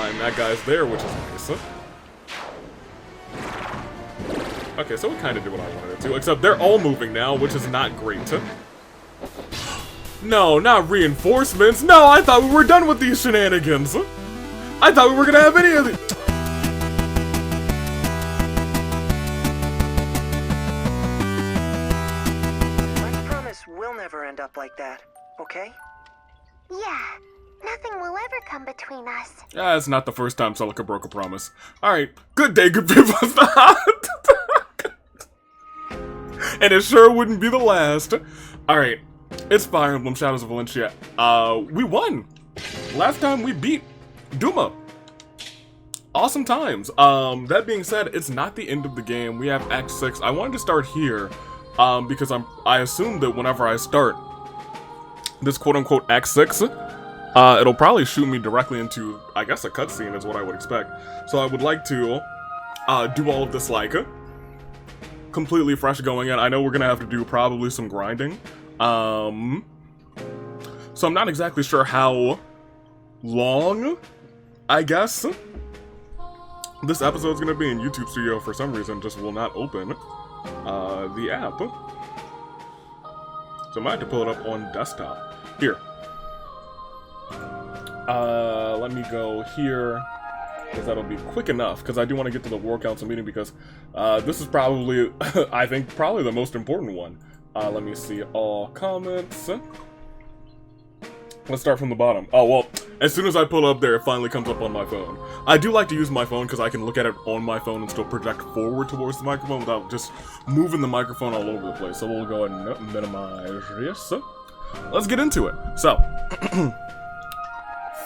time, that guy's there, which is nice. Okay, so we kind of did what I wanted it to, except they're all moving now, which is not great. No, not reinforcements. No, I thought we were done with these shenanigans. I thought we were gonna have any of these. I promise we'll never end up like that, okay? Yeah, nothing will ever come between us. Ah, it's not the first time Celica broke a promise. Alright, good day, good people. And it sure wouldn't be the last. Alright, it's Fire Emblem Shadows of Valentia. We won! Last time we beat Duma. Awesome times. That being said, it's not the end of the game. We have Act 6. I wanted to start here, because I assume that whenever I start this quote-unquote Act 6, it'll probably shoot me directly into, I guess, a cutscene is what I would expect. So I would like to do all of this, like, completely fresh going in. I know we're gonna have to do probably some grinding. So I'm not exactly sure how long, I guess, this episode's gonna be in YouTube Studio. For some reason just will not open the app. So I might have to pull it up on desktop. Here. Let me go here, because that'll be quick enough, because I do want to get to the War Council meeting, because this is probably, I think, probably the most important one. Let me see, all comments. Let's start from the bottom. Oh, well, as soon as I pull up there, it finally comes up on my phone. I do like to use my phone, because I can look at it on my phone and still project forward towards the microphone without just moving the microphone all over the place. So we'll go ahead and minimize this. Let's get into it. So,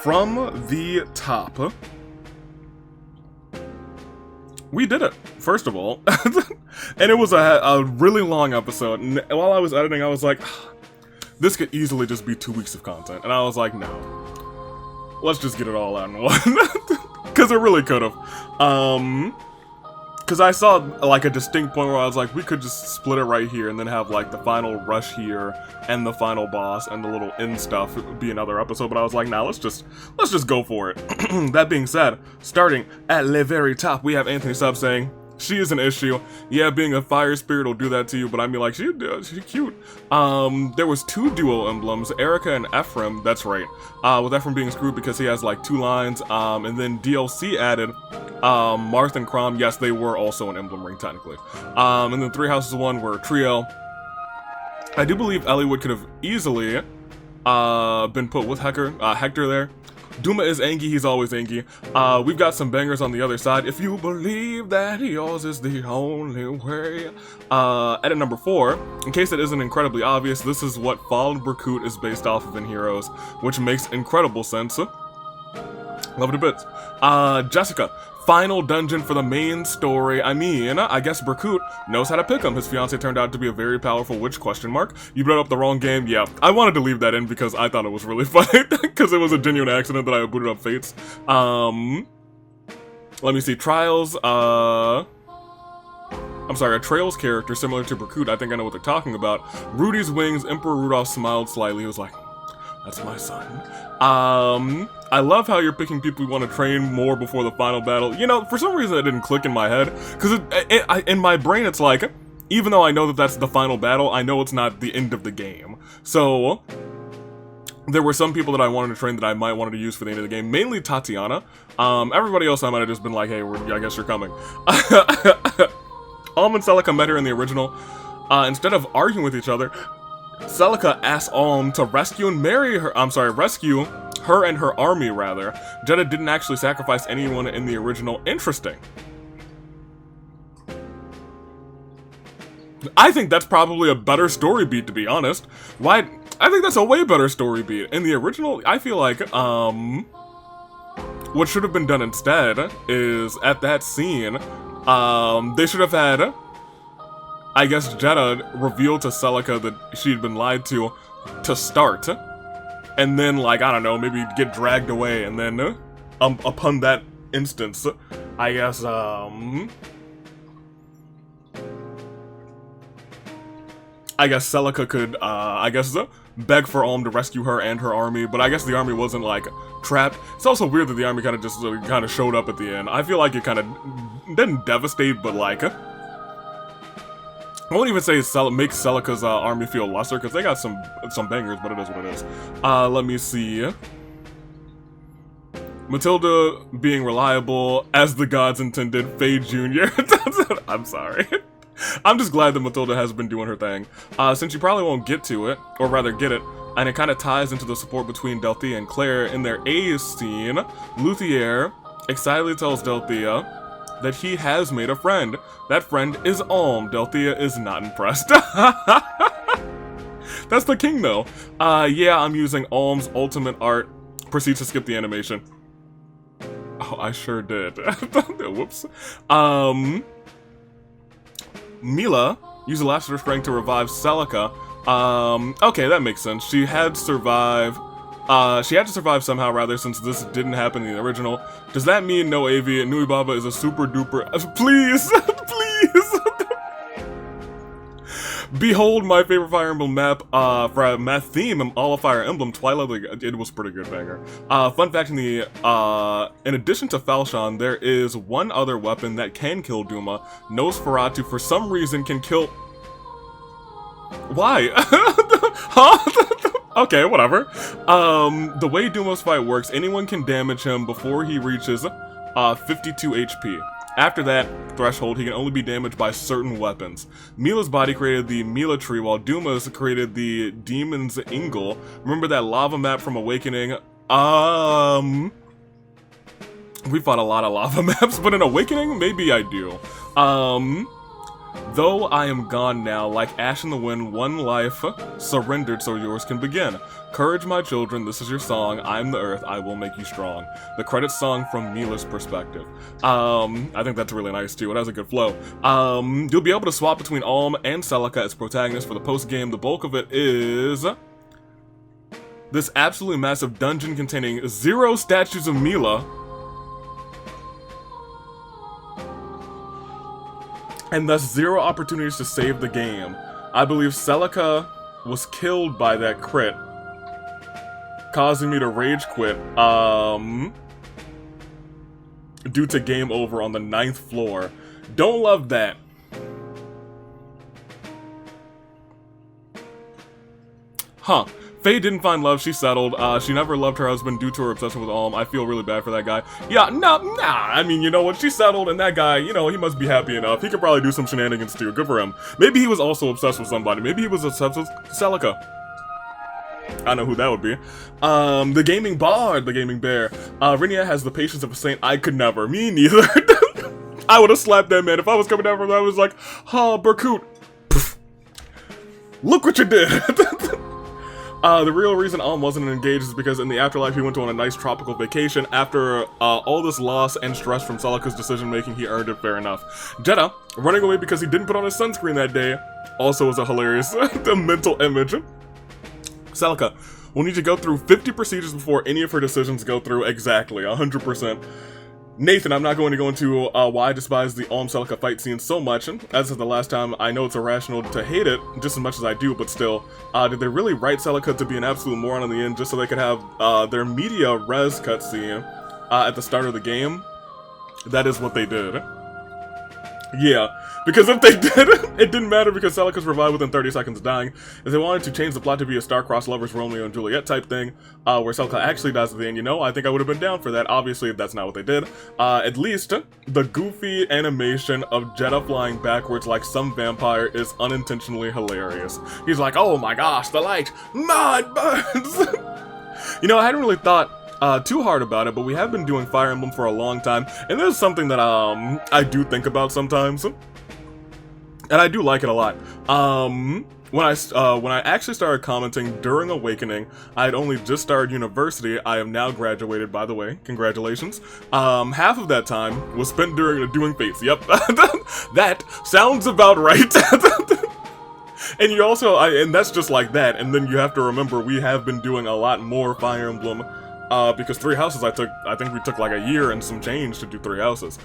from the top, we did it, first of all. And it was a really long episode, and while I was editing, I was like, this could easily just be 2 weeks of content. And I was like, no. Let's just get it all out in one. Because it really could have. Because I saw, like, a distinct point where I was like, we could just split it right here and then have, like, the final rush here and the final boss and the little end stuff. It would be another episode, but I was like, nah, let's just go for it. That being said, starting at the very top, we have Anthony Sub saying, she is an issue. Yeah, being a fire spirit will do that to you, but I mean, like, she's cute. There was 2 duo emblems, Erica and Ephraim, that's right. With Ephraim being screwed because he has, like, 2 lines, and then DLC added, Marth and Crom, yes, they were also an emblem ring, technically. And then 3 Houses of One were a trio. I do believe Eliwood could have easily, been put with Hector there. Duma is Angie, he's always Angie. We've got some bangers on the other side. If you believe that yours is the only way. Edit number 4, in case it isn't incredibly obvious, this is what Fallen Berkut is based off of in Heroes, which makes incredible sense. Love it a bit. Jessica, final dungeon for the main story. I mean, I guess Berkut knows how to pick him. His fiance turned out to be a very powerful witch, question mark. You brought up the wrong game? Yeah, I wanted to leave that in because I thought it was really funny, because it was a genuine accident that I booted up Fates. Let me see, Trials, I'm sorry, a Trails character similar to Berkut, I think I know what they're talking about. Rudy's wings, Emperor Rudolph smiled slightly, he was like, that's my son. I love how you're picking people you want to train more before the final battle. You know, for some reason it didn't click in my head, because in my brain it's like, even though I know that that's the final battle, I know it's not the end of the game. So, there were some people that I wanted to train that I might wanted to use for the end of the game, mainly Tatiana. Everybody else I might have just been like, hey, I guess you're coming. Alm and Celica met her in the original. Instead of arguing with each other, Celica asked Alm to rescue and marry her. Rescue her and her army, rather. Jeddah didn't actually sacrifice anyone in the original. Interesting. I think that's probably a better story beat, to be honest. Why? I think that's a way better story beat. In the original, I feel like, what should have been done instead is, at that scene, they should have had, I guess, Jeddah reveal to Celica that she'd been lied to start. And then, like, I don't know, maybe get dragged away, and then, upon that instance, I guess, Celica could, beg for Alm to rescue her and her army, but I guess the army wasn't, like, trapped. It's also weird that the army kind of just kind of showed up at the end. I feel like it kind of didn't devastate, but, like, I won't even say make Celica's army feel lesser, because they got some bangers, but it is what it is. Let me see. Matilda being reliable, as the gods intended, Faye Jr. I'm sorry. I'm just glad that Matilda has been doing her thing. Since you probably won't get to it, or rather get it, and it kind of ties into the support between Delthea and Claire in their A's scene, Luthier excitedly tells Delthea that he has made a friend. That friend is Alm. Delthea is not impressed. That's the king, though. Yeah, I'm using Alm's ultimate art. Proceed to skip the animation. Oh, I sure did. Whoops. Mila used the last of her strength to revive Celica. Okay, that makes sense. She had to survive somehow, rather, since this didn't happen in the original. Does that mean no AV and Nui Baba is a super duper... Please! Please! Behold my favorite Fire Emblem map, for map theme, all of Fire Emblem, Twilight, it was pretty good banger. Fun fact, in addition to Falchion, there is one other weapon that can kill Duma. Nosferatu, for some reason, can kill... Why? Huh? Okay, whatever. The way Duma's fight works, anyone can damage him before he reaches 52 HP. After that threshold, he can only be damaged by certain weapons. Mila's body created the Mila tree, while Duma's created the Demon's Ingle. Remember that lava map from Awakening? We fought a lot of lava maps, but in Awakening, maybe I do. Though I am gone now, like ash in the wind, one life surrendered so yours can begin. Courage, my children, this is your song. I am the earth, I will make you strong. The credits song from Mila's perspective. I think that's really nice too. It has a good flow. You'll be able to swap between Alm and Celica as protagonists for the post-game. The bulk of it is this absolutely massive dungeon containing 0 statues of Mila. And thus 0 opportunities to save the game. I believe Celica was killed by that crit, causing me to rage quit, due to game over on the 9th floor. Don't love that. Huh. Faye didn't find love, she settled. She never loved her husband due to her obsession with Alm. I feel really bad for that guy. Yeah, nah, I mean, you know what, she settled, and that guy, you know, he must be happy enough. He could probably do some shenanigans too, good for him. Maybe he was also obsessed with somebody. Maybe he was obsessed with Celica. I know who that would be. The Gaming Bard, the Gaming Bear. Rinia has the patience of a saint. I could never. Me neither. I would have slapped that man if I was coming down from that. I was like, Berkut. Look what you did. The real reason Alm wasn't engaged is because in the afterlife he went on a nice tropical vacation. After all this loss and stress from Celica's decision making, he earned it, fair enough. Jeddah, running away because he didn't put on his sunscreen that day, also was a hilarious mental image. Celica, we'll need to go through 50 procedures before any of her decisions go through. Exactly, 100%. Nathan, I'm not going to go into why I despise the Alm Celica fight scene so much. As of the last time, I know it's irrational to hate it just as much as I do, but still. Did they really write Celica to be an absolute moron in the end just so they could have their media res cutscene at the start of the game? That is what they did. Yeah, because if they did, it didn't matter because Celica's revived within 30 seconds dying. If they wanted to change the plot to be a star-crossed lovers Romeo and Juliet type thing, where Celica actually dies at the end, you know, I think I would have been down for that. Obviously, that's not what they did. At least, the goofy animation of Jeddah flying backwards like some vampire is unintentionally hilarious. He's like, oh my gosh, the light, mud burns! You know, I hadn't really thought too hard about it, but we have been doing Fire Emblem for a long time, and this is something that I do think about sometimes, and I do like it a lot. When I actually started commenting during Awakening, I had only just started university. I am now graduated, by the way. Congratulations. Half of that time was spent doing Fates. Yep, that sounds about right. And you also, and that's just like that. And then you have to remember we have been doing a lot more Fire Emblem. Because 3 houses I think we took like a year and some change to do 3 houses.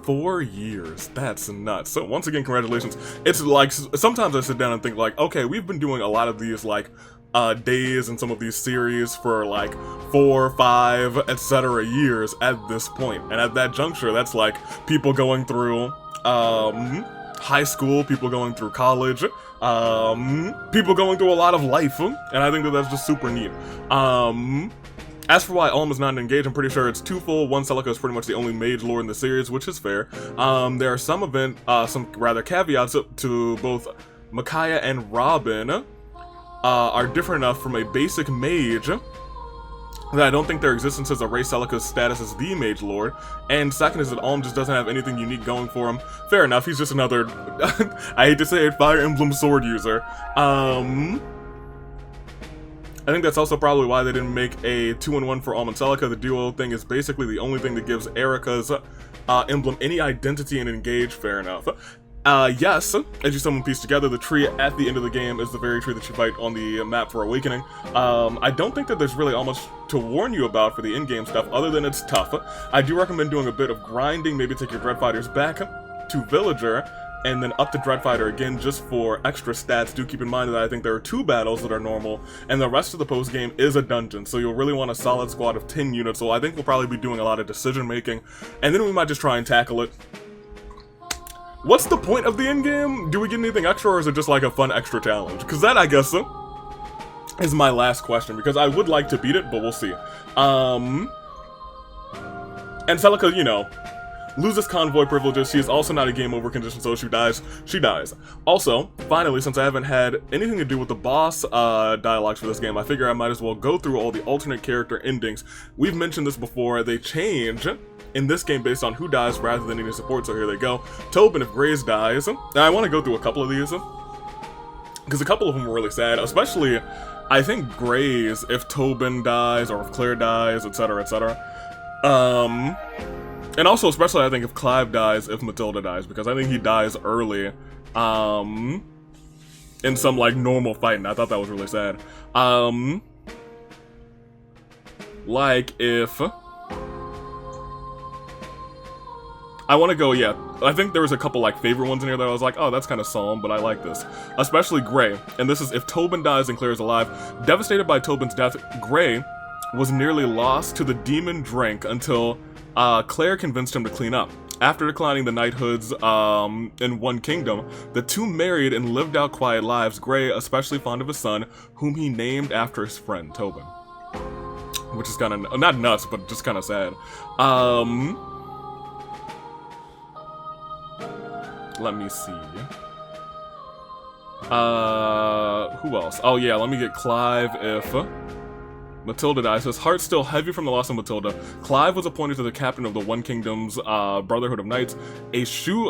4 years. That's nuts. So once again, congratulations. It's like, sometimes I sit down and think like, okay, we've been doing a lot of these like days and some of these series for like 4, 5, etc. years at this point. And at that juncture, that's like people going through high school, people going through college, people going through a lot of life, and I think that that's just super neat. As for why Alm is not engaged, I'm pretty sure it's twofold. One, Celica is pretty much the only mage lord in the series, which is fair. There are some rather caveats to both Micaiah and Robin are different enough from a basic mage that I don't think their existence as a race Celica's status as the mage lord. And second is that Alm just doesn't have anything unique going for him. Fair enough, he's just another, I hate to say it, Fire Emblem sword user. I think that's also probably why they didn't make a 2-in-1 for Alm and Celica. The duo thing is basically the only thing that gives Erica's emblem any identity and engage. Fair enough. Yes, as you summon piece together, the tree at the end of the game is the very tree that you fight on the map for Awakening. I don't think that there's really all much to warn you about for the in-game stuff, other than it's tough. I do recommend doing a bit of grinding, maybe take your Dread Fighters back to Villager, and then up to Dread Fighter again just for extra stats. Do keep in mind that I think there are 2 battles that are normal, and the rest of the post-game is a dungeon, so you'll really want a solid squad of 10 units, so I think we'll probably be doing a lot of decision-making, and then we might just try and tackle it. What's the point of the endgame? Do we get anything extra, or is it just like a fun extra challenge? Because that, I guess, is my last question, because I would like to beat it, but we'll see. And Celica, you know, loses convoy privileges. She is also not a game over condition, so if she dies, she dies. Also, finally, since I haven't had anything to do with the boss dialogues for this game, I figure I might as well go through all the alternate character endings. We've mentioned this before, they change in this game based on who dies rather than any support, so here they go. Tobin, if Grace dies. Now, I want to go through a couple of these, because a couple of them were really sad, especially, I think, Grace, if Tobin dies, or if Claire dies, etc., etc. And also, especially, I think, if Clive dies, if Matilda dies, because I think he dies early, in some, like, normal fight, and I thought that was really sad. Like, if... I want to go, yeah, I think there was a couple, like, favorite ones in here that I was like, oh, that's kind of solemn, but I like this. Especially Gray, and this is if Tobin dies and Claire is alive. Devastated by Tobin's death, Gray was nearly lost to the demon drink until Claire convinced him to clean up. After declining the knighthoods in One Kingdom, the two married and lived out quiet lives. Gray, especially fond of his son, whom he named after his friend, Tobin. Which is kind of, not nuts, but just kind of sad. Let me see. Who else? Oh yeah, let me get Clive if Matilda dies. His heart's still heavy from the loss of Matilda. Clive was appointed to the captain of the One Kingdom's Brotherhood of Knights. A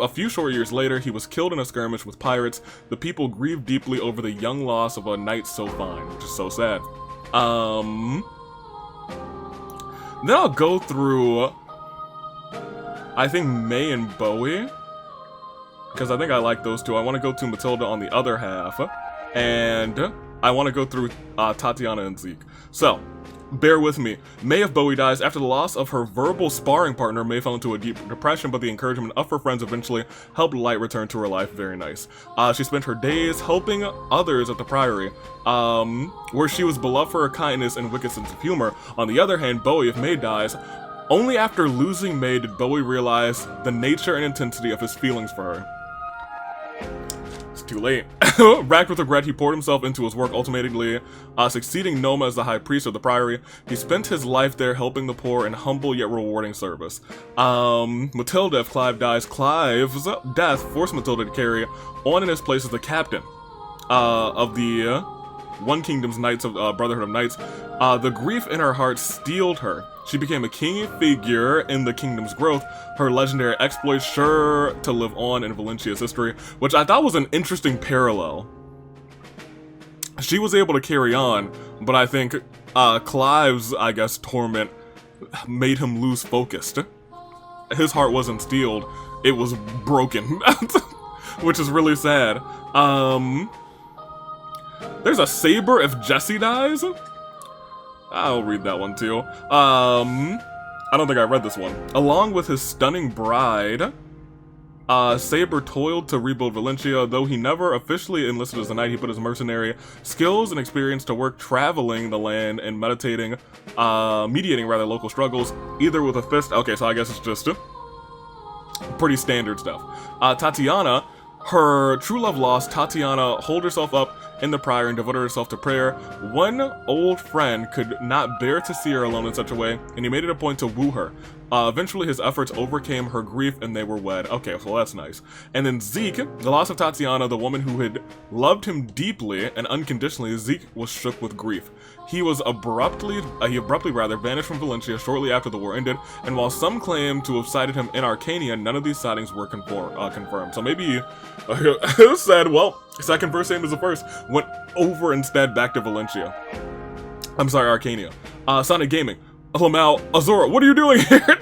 few short years later, he was killed in a skirmish with pirates. The people grieved deeply over the young loss of a knight so fine, which is so sad. Then I'll go through, I think, May and Bowie, because I think I like those two. I want to go to Matilda on the other half, and I want to go through Tatiana and Zeke. So, bear with me. May, if Bowie dies, after the loss of her verbal sparring partner, May fell into a deep depression, but the encouragement of her friends eventually helped light return to her life. Very nice. She spent her days helping others at the Priory, where she was beloved for her kindness and wicked sense of humor. On the other hand, Bowie, if May dies, only after losing May did Bowie realize the nature and intensity of his feelings for her. It's too late. Racked with regret, he poured himself into his work, ultimately succeeding Noma as the High Priest of the Priory. He spent his life there helping the poor in humble yet rewarding service. Matilda, if Clive dies, Clive's death forced Matilda to carry on in his place as the captain of the One Kingdom's Knights of Brotherhood of Knights. The grief in her heart steeled her. She became a key figure in the kingdom's growth, her legendary exploits sure to live on in Valentia's history, which I thought was an interesting parallel. She was able to carry on, but I think Clive's, I guess, torment made him lose focus. His heart wasn't steeled, it was broken, which is really sad. There's a saber if Jesse dies? I'll read that one too. I don't think I read this one. Along with his stunning bride, Saber toiled to rebuild Valentia. Though he never officially enlisted as a knight, he put his mercenary skills and experience to work traveling the land and mediating local struggles, either with a fist. Okay, so I guess it's just pretty standard stuff. Tatiana, her true love lost, Tatiana holed herself up in the prior and devoted herself to prayer. One old friend could not bear to see her alone in such a way, and he made it a point to woo her. Eventually, his efforts overcame her grief, and they were wed. Okay, so that's nice. And then Zeke, the loss of Tatiana, the woman who had loved him deeply and unconditionally, Zeke was shook with grief. He abruptly vanished from Valentia shortly after the war ended, and while some claim to have sighted him in Arcania, none of these sightings were confirmed. So maybe it said, well, second verse same as the first, went over instead back to Valentia. I'm sorry, Arcania. Sonic Gaming. Lamau, Azora, what are you doing here?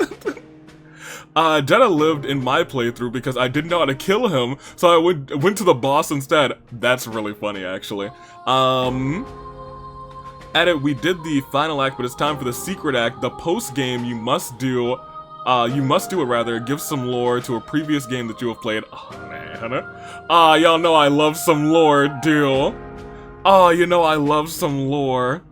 Jeddah lived in my playthrough because I didn't know how to kill him, so I went to the boss instead. That's really funny, actually. At it, we did the final act, but it's time for the secret act. The post-game you must do it rather, give some lore to a previous game that you have played. Oh, man. Y'all know I love some lore, dude. Oh, you know I love some lore.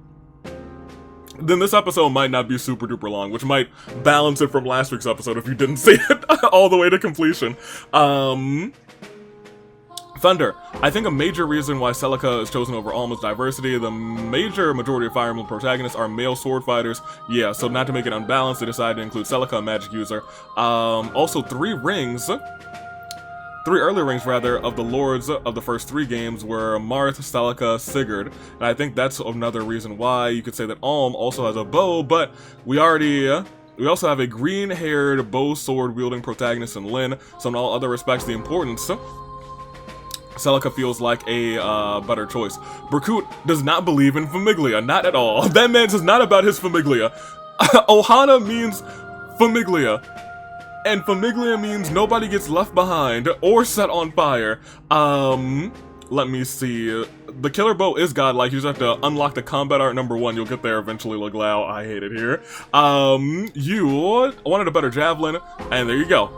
Then this episode might not be super duper long, which might balance it from last week's episode if you didn't see it all the way to completion. Thunder. I think a major reason why Celica is chosen over Alma's diversity, the majority of Fire Emblem protagonists are male sword fighters. Yeah, so not to make it unbalanced, they decided to include Celica, a magic user. Also, three early rings of the lords of the first three games were Marth, Celica, Sigurd, and I think that's another reason why you could say that Alm also has a bow, but we also have a green-haired bow sword-wielding protagonist in Lyn, so in all other respects, the importance, Celica feels like a better choice. Berkut does not believe in Famiglia, not at all. That man is not about his Famiglia. Ohana means Famiglia. And Famiglia means nobody gets left behind or set on fire. Let me see. The killer bow is godlike. You just have to unlock the combat art number 1. You'll get there eventually, Leglao. I hate it here. You wanted a better javelin, and there you go.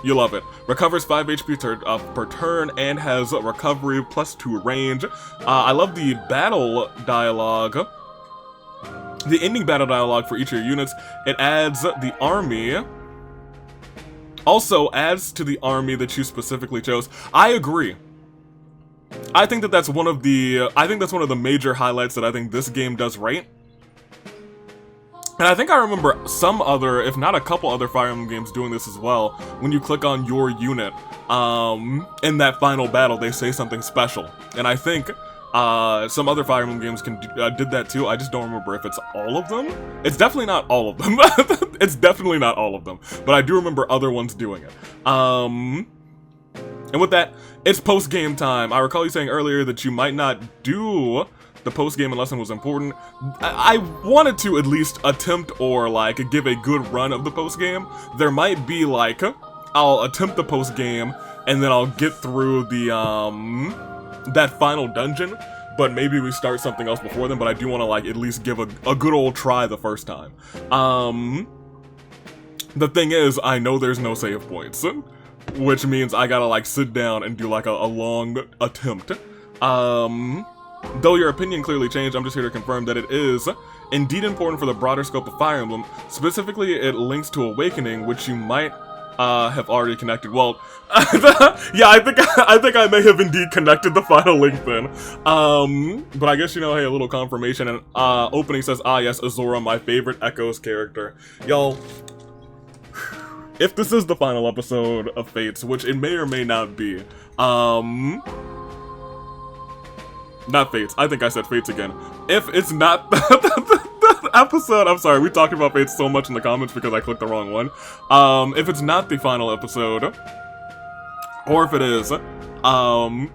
You love it. Recovers 5 HP per turn and has recovery +2 range. I love the battle dialogue. The ending battle dialogue for each of your units. It adds the army. Also adds to the army that you specifically chose. I agree. I think that's one of the major highlights that I think this game does right. And I think I remember some other, if not a couple other Fire Emblem games doing this as well. When you click on your unit, in that final battle, they say something special. And I think some other Fire Emblem games did that too. I just don't remember if it's all of them. It's definitely not all of them. It's definitely not all of them. But I do remember other ones doing it. And with that, it's post-game time. I recall you saying earlier that you might not do the post-game unless it was important. I wanted to at least attempt or like give a good run of the post-game. There might be like, I'll attempt the post-game and then I'll get through the that final dungeon, but maybe we start something else before then, but I do want to like at least give a good old try the first time. The thing is, I know there's no save points, which means I gotta like sit down and do like a long attempt. Though your opinion clearly changed, I'm just here to confirm that it is indeed important for the broader scope of Fire Emblem. Specifically, it links to Awakening, which you might have already connected. Well, yeah, I think I may have indeed connected the final link then. But I guess, you know, hey, a little confirmation. And opening says, ah yes, Azora, my favorite Echoes character. Y'all, if this is the final episode of Fates, which it may or may not be, not Fates. I think I said Fates again. If it's not the episode, I'm sorry, we talked about Fates so much in the comments because I clicked the wrong one. If it's not the final episode, or if it is,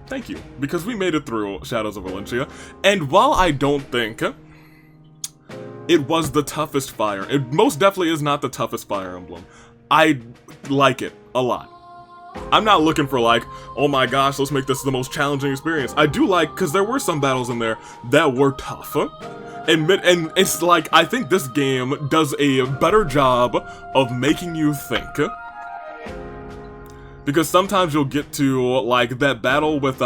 thank you, because we made it through Shadows of Valentia. And while I don't think it was the toughest it most definitely is not the toughest Fire Emblem. I like it a lot. I'm not looking for like, oh my gosh, let's make this the most challenging experience. I do like, because there were some battles in there that were tough. And it's like, I think this game does a better job of making you think. Because sometimes you'll get to, like, that battle with,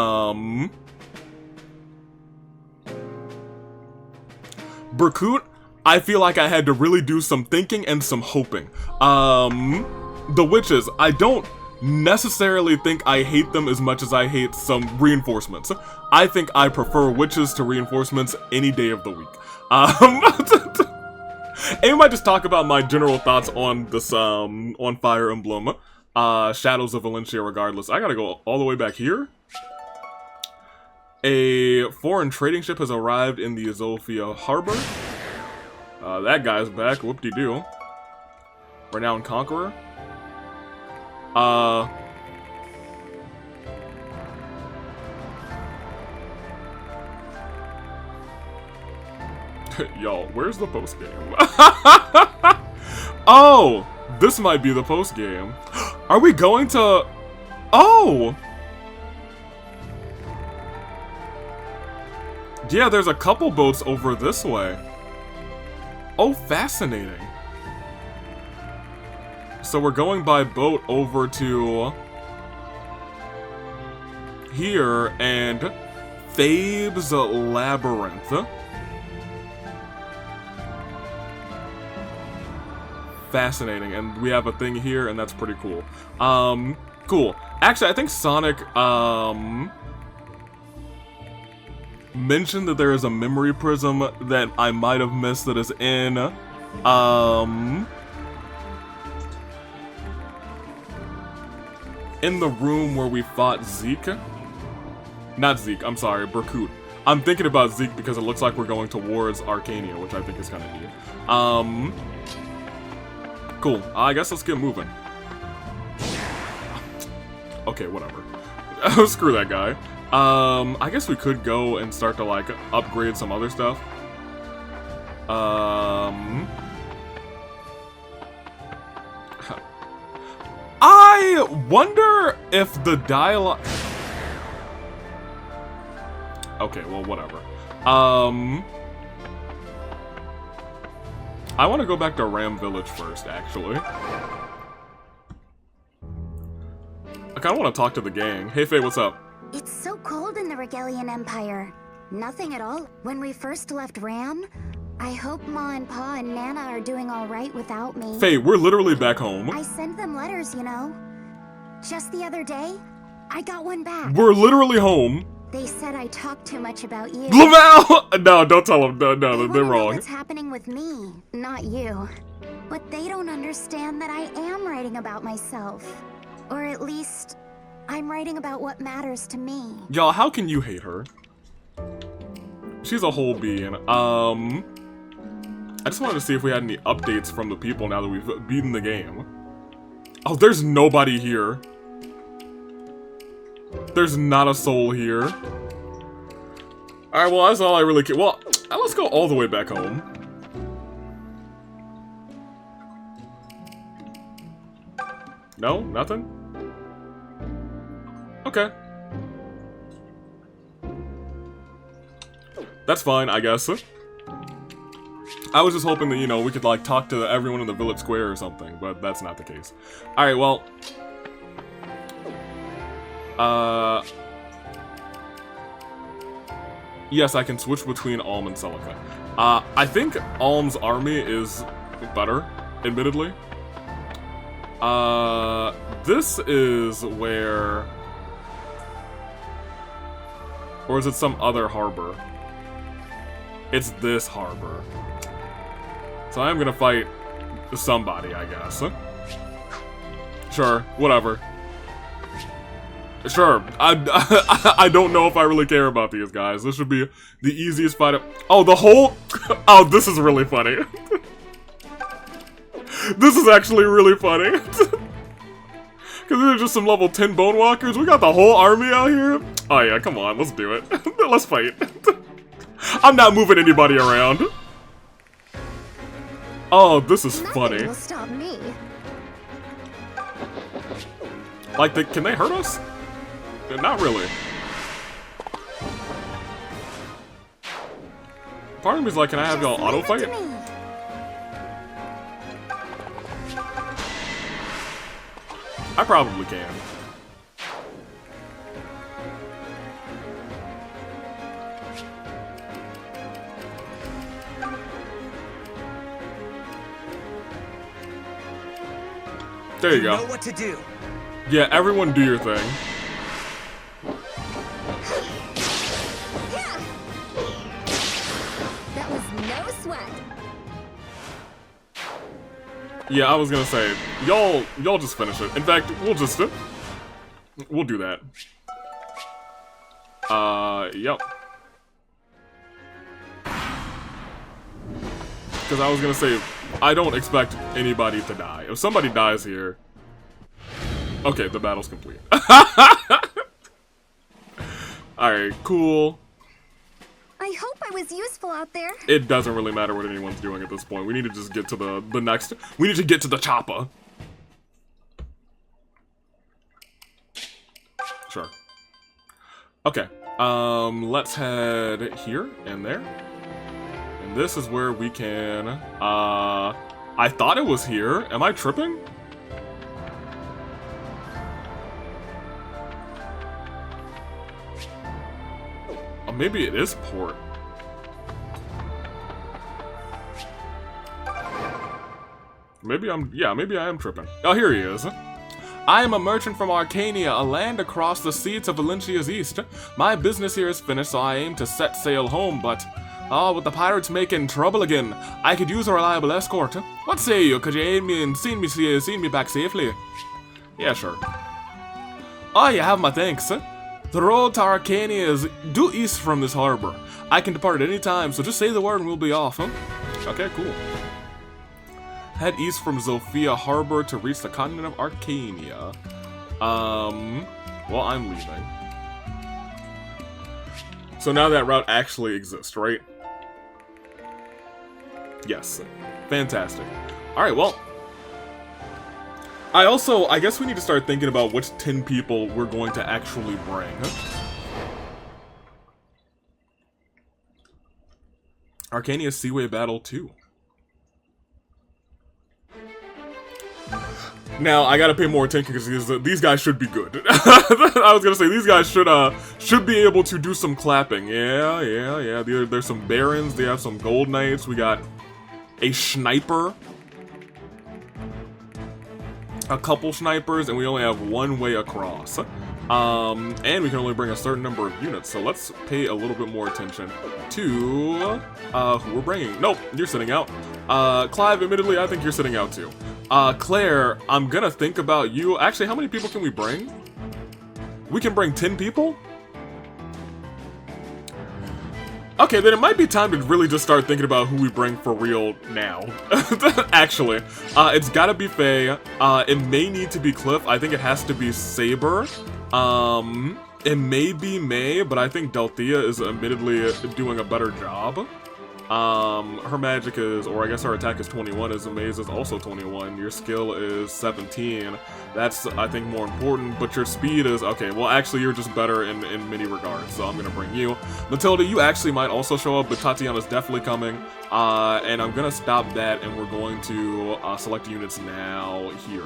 Berkut, I feel like I had to really do some thinking and some hoping. The witches, I don't necessarily think I hate them as much as I hate some reinforcements. I think I prefer witches to reinforcements any day of the week. And we might just talk about my general thoughts on this, on Fire Emblem, Shadows of Valentia regardless. I gotta go all the way back here. A foreign trading ship has arrived in the Azofia Harbor. That guy's back, whoop-de-doo. Renowned Conqueror. Y'all, where's the post-game? Oh! This might be the post-game. Are we going to... Oh! Yeah, there's a couple boats over this way. Oh, fascinating. So we're going by boat over to... here, and... Thebes Labyrinth. Fascinating, and we have a thing here, and that's pretty cool. Cool. Actually, I think Sonic, mentioned that there is a memory prism that I might have missed that is in, in the room where we fought Zeke. Not Zeke, I'm sorry, Berkut. I'm thinking about Zeke because it looks like we're going towards Arcania, which I think is kind of neat. Cool. I guess let's get moving. Okay, whatever. Screw that guy. I guess we could go and start to, like, upgrade some other stuff. I wonder if the dialogue... Okay, well, whatever. I want to go back to Ram Village first, actually. I kind of want to talk to the gang. Hey, Faye, what's up? It's so cold in the Regalian Empire. Nothing at all. When we first left Ram, I hope Ma and Pa and Nana are doing all right without me. Faye, we're literally back home. I send them letters, you know. Just the other day, I got one back. We're literally home. They said I talk too much about you. Laval! No, don't tell them. No, they're wrong. What's happening with me, not you. But they don't understand that I am writing about myself. Or at least, I'm writing about what matters to me. Y'all, how can you hate her? She's a whole being. I just wanted to see if we had any updates from the people now that we've beaten the game. Oh, there's nobody here. There's not a soul here. Alright, well, that's all I really care. Well, let's go all the way back home. No? Nothing? Okay. That's fine, I guess. I was just hoping that, you know, we could, like, talk to everyone in the village square or something, but that's not the case. Alright, well... Yes, I can switch between Alm and Celica. I think Alm's army is better, admittedly. This is where... Or is it some other harbor? It's this harbor. So I am gonna fight somebody, I guess. Sure, whatever. Sure, I don't know if I really care about these guys. This should be the easiest fight. Oh, the whole... Oh, this is really funny. This is actually really funny. Because these are just some level 10 bone walkers. We got the whole army out here. Oh yeah, come on, let's do it. Let's fight. I'm not moving anybody around. Oh, this is funny. Nothing will stop me. Like, can they hurt us? Not really. Part of me is like, can I have y'all auto fight? I probably can. There you go. Know what to do. Yeah, everyone do your thing. That was no sweat. Yeah, I was gonna say, y'all just finish it. In fact, we'll do that. Yep. Because I was gonna say, I don't expect anybody to die. If somebody dies here... Okay, the battle's complete. Alright, cool. I hope I was useful out there. It doesn't really matter what anyone's doing at this point. We need to just get to the next... We need to get to the chopper. Sure. Okay. Let's head here and there. And this is where we can... I thought it was here. Am I tripping? Oh, maybe it is port. Maybe I am tripping. Oh, here he is. I am a merchant from Arcania, a land across the sea to Valentia's east. My business here is finished, so I aim to set sail home, but... Oh, with the pirates making trouble again, I could use a reliable escort. What say you? Could you aid me and see me back safely? Yeah, sure. Oh, you have my thanks. The road to Arcania is due east from this harbor. I can depart at any time, so just say the word and we'll be off. Okay, cool. Head east from Zofia Harbor to reach the continent of Arcania. Well, I'm leaving. So now that route actually exists, right? Yes. Fantastic. Alright, well. I guess we need to start thinking about which 10 people we're going to actually bring. Arcania Seaway Battle 2. Now, I gotta pay more attention because these guys should be good. I was gonna say, these guys should be able to do some clapping. Yeah. There's some barons, they have some gold knights, we got a sniper. A couple snipers, and we only have one way across. And we can only bring a certain number of units, so let's pay a little bit more attention to who we're bringing. Nope, you're sitting out. Clive, admittedly, I think you're sitting out too. Claire, I'm gonna think about you. Actually, how many people can we bring? We can bring 10 people? Okay, then it might be time to really just start thinking about who we bring for real now. Actually, it's gotta be Faye. It may need to be Cliff. I think it has to be Saber. It may be May, but I think Delthea is admittedly doing a better job. Her magic is, or I guess her attack is 21, as May's is also 21. Your skill is 17. That's, I think, more important, but your speed is, okay, well, actually, you're just better in many regards, so I'm gonna bring you. Matilda, you actually might also show up, but Tatiana's definitely coming, and I'm gonna stop that, and we're going to, select units now here.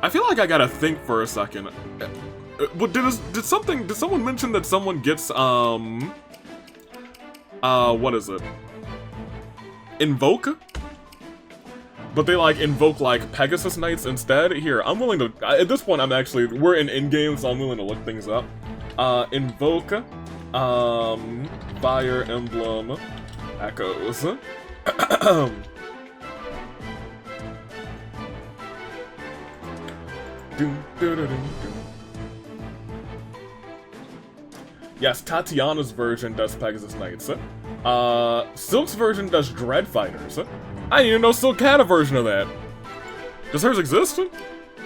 I feel like I gotta think for a second. Did someone mention that someone gets, what is it? Invoke? But they, like, invoke, like, Pegasus Knights instead? Here, I'm willing to, at this point, we're in in-game, so I'm willing to look things up. Invoke, Fire Emblem, Echoes. Yes, Tatiana's version does Pegasus Knights. Silk's version does Dread Fighters. I didn't even know Silk had a version of that. Does hers exist?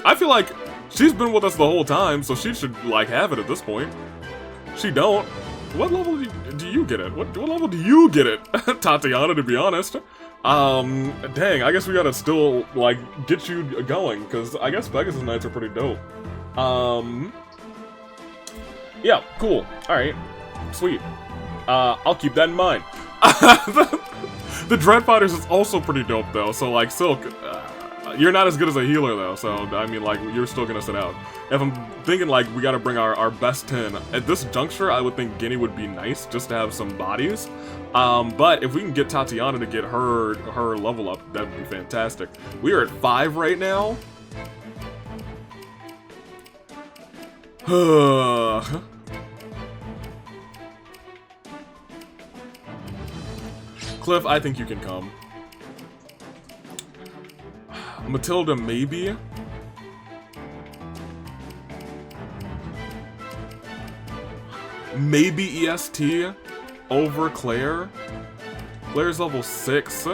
I feel like she's been with us the whole time, so she should, like, have it at this point. She don't. What level do you get it? What level do you get it? Tatiana, to be honest. Dang, I guess we gotta still, like, get you going, because I guess Pegasus Knights are pretty dope. Yeah, cool. Alright. Sweet. I'll keep that in mind. The Dread Fighters is also pretty dope, though, so, like, Silk, you're not as good as a healer, though, so, I mean, like, you're still gonna sit out. If I'm thinking, like, we gotta bring our best 10, at this juncture, I would think Guinea would be nice, just to have some bodies. But if we can get Tatiana to get her level up, that would be fantastic. We are at 5 right now. Cliff, I think you can come. Matilda, maybe? Maybe EST over Claire? Claire's level 6.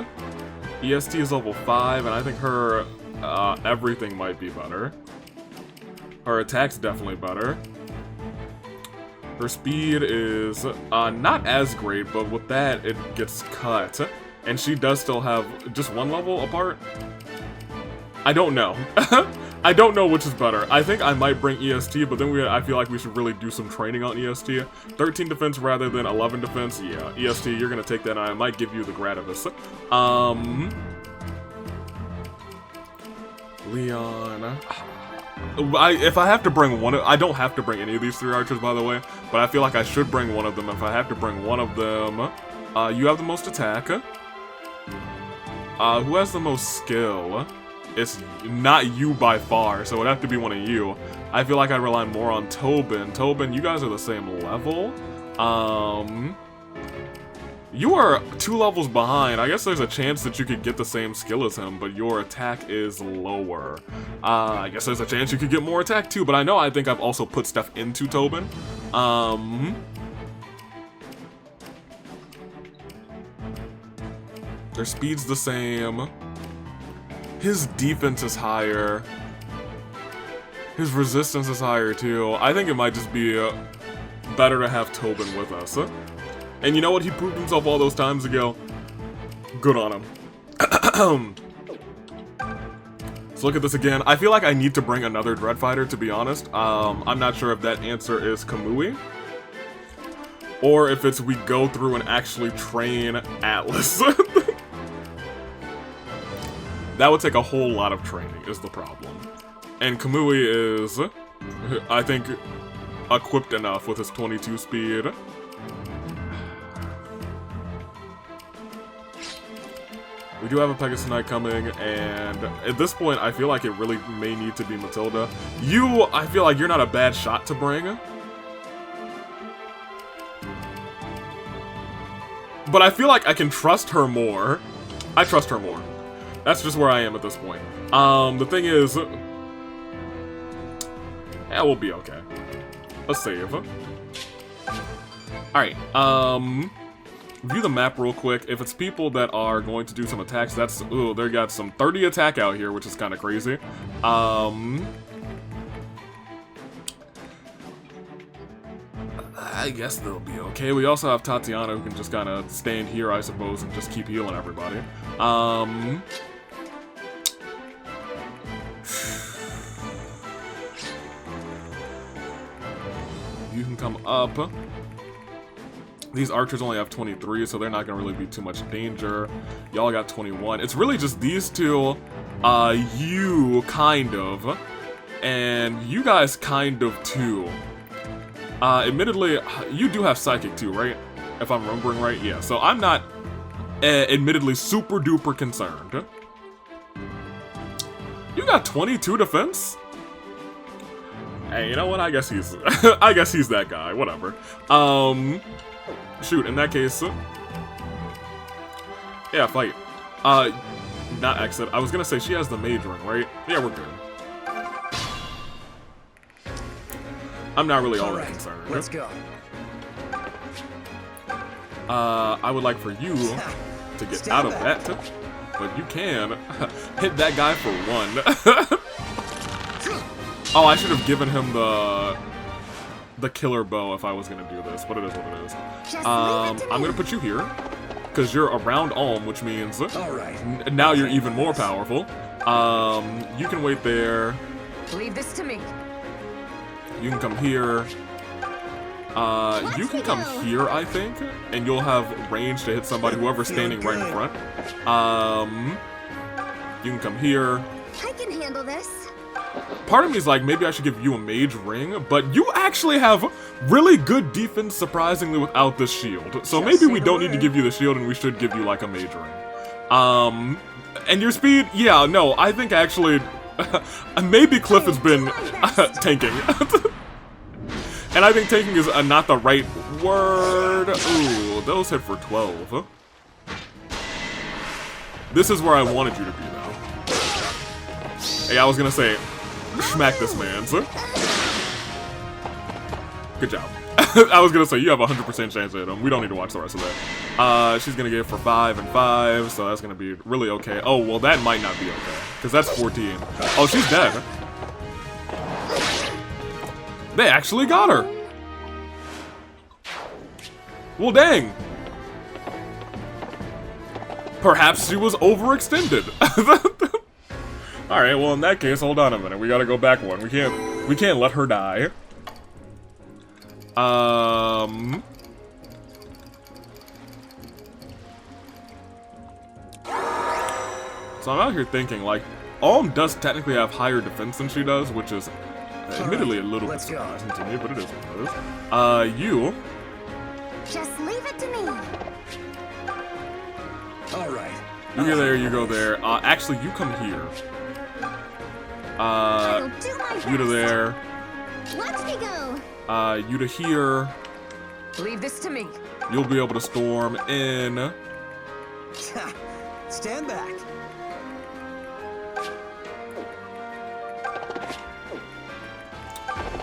EST is level 5, and I think her everything might be better. Her attack's definitely better. Her speed is not as great, but with that, it gets cut. And she does still have just 1 level apart? I don't know. I don't know which is better. I think I might bring EST, but then I feel like we should really do some training on EST. 13 defense rather than 11 defense. Yeah, EST, you're gonna take that, and I might give you the Gradivis. Leon. If I have to bring one, I don't have to bring any of these 3 archers, by the way, but I feel like I should bring one of them. If I have to bring one of them, you have the most attack. Who has the most skill? It's not you by far, so it would have to be one of you. I feel like I'd rely more on Tobin. Tobin, you guys are the same level. You are 2 levels behind. I guess there's a chance that you could get the same skill as him, but your attack is lower. I guess there's a chance you could get more attack too, but I think I've also put stuff into Tobin. Their speed's the same. His defense is higher. His resistance is higher too. I think it might just be better to have Tobin with us. And you know what? He proved himself all those times ago. Good on him. Let's look at this again. I feel like I need to bring another Dread Fighter, to be honest. I'm not sure if that answer is Kamui, or if it's we go through and actually train Atlas. That would take a whole lot of training, is the problem. And Kamui is, I think, equipped enough with his 22 speed. We do have a Pegasus Knight coming, and at this point, I feel like it really may need to be Matilda. I feel like you're not a bad shot to bring. But I feel like I can trust her more. I trust her more. That's just where I am at this point. The thing is... yeah, we'll be okay. Let's save. Alright, view the map real quick. If it's people that are going to do some attacks, that's... ooh, they got some 30 attack out here, which is kind of crazy. I guess they'll be okay. We also have Tatiana, who can just kind of stand here, I suppose, and just keep healing everybody. You can come up. These archers only have 23, so they're not gonna really be too much danger. Y'all got 21. It's really just these two, you kind of, and you guys kind of too. Admittedly, you do have psychic too, right? If I'm remembering right, yeah. So I'm not, admittedly, super duper concerned. You got 22 defense? Hey, you know what? I guess he's I guess he's that guy. Whatever. Shoot, in that case, yeah, fight. Not exit. I was gonna say she has the mage ring, right? Yeah, we're good. I'm not really all that concerned. Let's go. I would like for you to get out of that, but you can hit that guy for 1. Oh, I should have given him the... the killer bow if I was gonna do this, but it is what it is. Just leave it to I'm me. gonna put you here, because you're around Alm, which means now you're even more powerful. You can wait there. Leave this to me. You can come here. You can come here, I think, and you'll have range to hit somebody, whoever's standing right in front. You can come here. I can handle this. Part of me is like, maybe I should give you a mage ring, but you actually have really good defense, surprisingly, without this shield. So maybe we don't need to give you the shield, and we should give you, like, a mage ring. And your speed, yeah, no, I think actually, maybe Cliff has been tanking. And I think tanking is not the right word. Ooh, those hit for 12. This is where I wanted you to be now. Hey, I was gonna say, smack this man, sir. Good job. I was gonna say, you have a 100% chance to hit him. We don't need to watch the rest of that. She's gonna get it for 5 and 5, so that's gonna be really okay. Oh, well, that might not be okay, because that's 14. Oh, she's dead. They actually got her. Well, dang. Perhaps she was overextended. Alright, well, in that case, hold on a minute. We gotta go back one. We can't let her die. So I'm out here thinking, like, Alm does technically have higher defense than she does, which is admittedly a little bit surprising to me, but it is what it is. You. Just leave it to me. Alright. You go there, you go there. Actually, you come here. I'll do my best. You to there. Watch me go. You to here. Leave this to me. You'll be able to storm in. Stand back.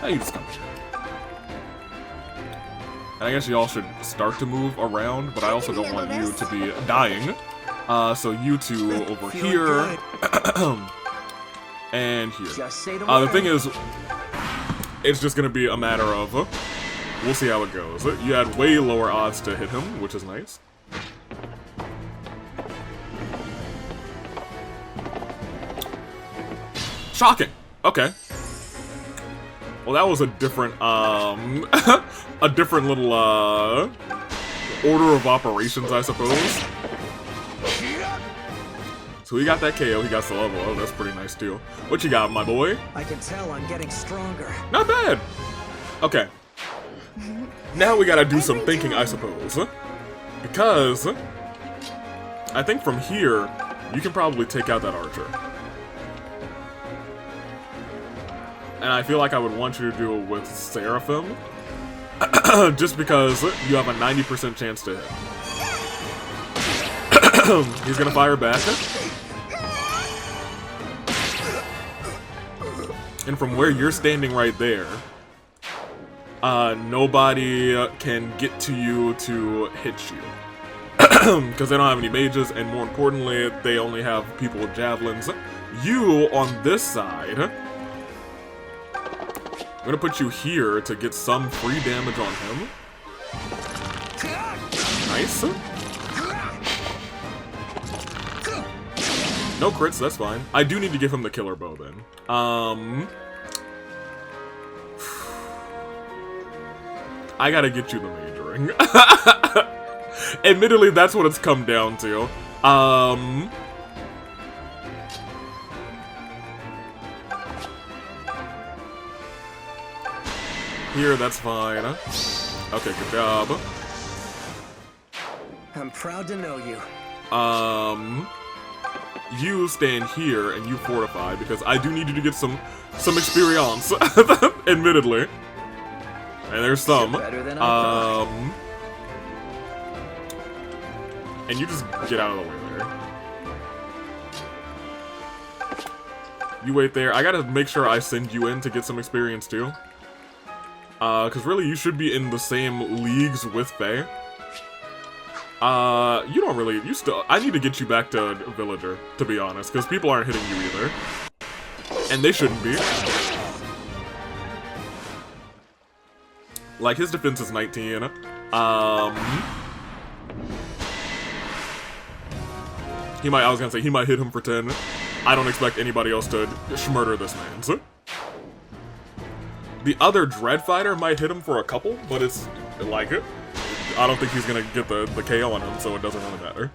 Now you just come here. And I guess y'all should start to move around, but I also don't want you to be dying. So you two over here. And here. Just say the The thing is, it's just gonna be a matter of, we'll see how it goes. You had way lower odds to hit him, which is nice. Shocking. Okay. Well, that was a different, a different little, order of operations, I suppose. So he got that KO, he got the level. Oh, that's pretty nice too. What you got, my boy? I can tell I'm getting stronger. Not bad. Okay. Now we gotta do some thinking, I suppose. Because I think from here, you can probably take out that archer. And I feel like I would want you to do it with Seraphim. Just because you have a 90% chance to hit. He's gonna fire back. And from where you're standing right there, nobody can get to you to hit you. Because they don't have any mages, and more importantly, they only have people with javelins. You, on this side, I'm gonna put you here to get some free damage on him. Nice. No crits, that's fine. I do need to give him the killer bow then. I gotta get you the mage ring. Admittedly, that's what it's come down to. Here, that's fine. Okay, good job. I'm proud to know you. You stand here and you fortify because I do need you to get some experience. Admittedly. And there's some. Better than I thought. And you just get out of the way there. You wait there. I gotta make sure I send you in to get some experience too. Cause really you should be in the same leagues with Faye. You don't really, I need to get you back to Villager, to be honest, because people aren't hitting you either. And they shouldn't be. Like, his defense is 19. He might, I was gonna say, he might hit him for 10. I don't expect anybody else to schmurder this man, so. The other Dread Fighter might hit him for a couple, but it's, like, I don't think he's gonna get the KO on him, so it doesn't really matter.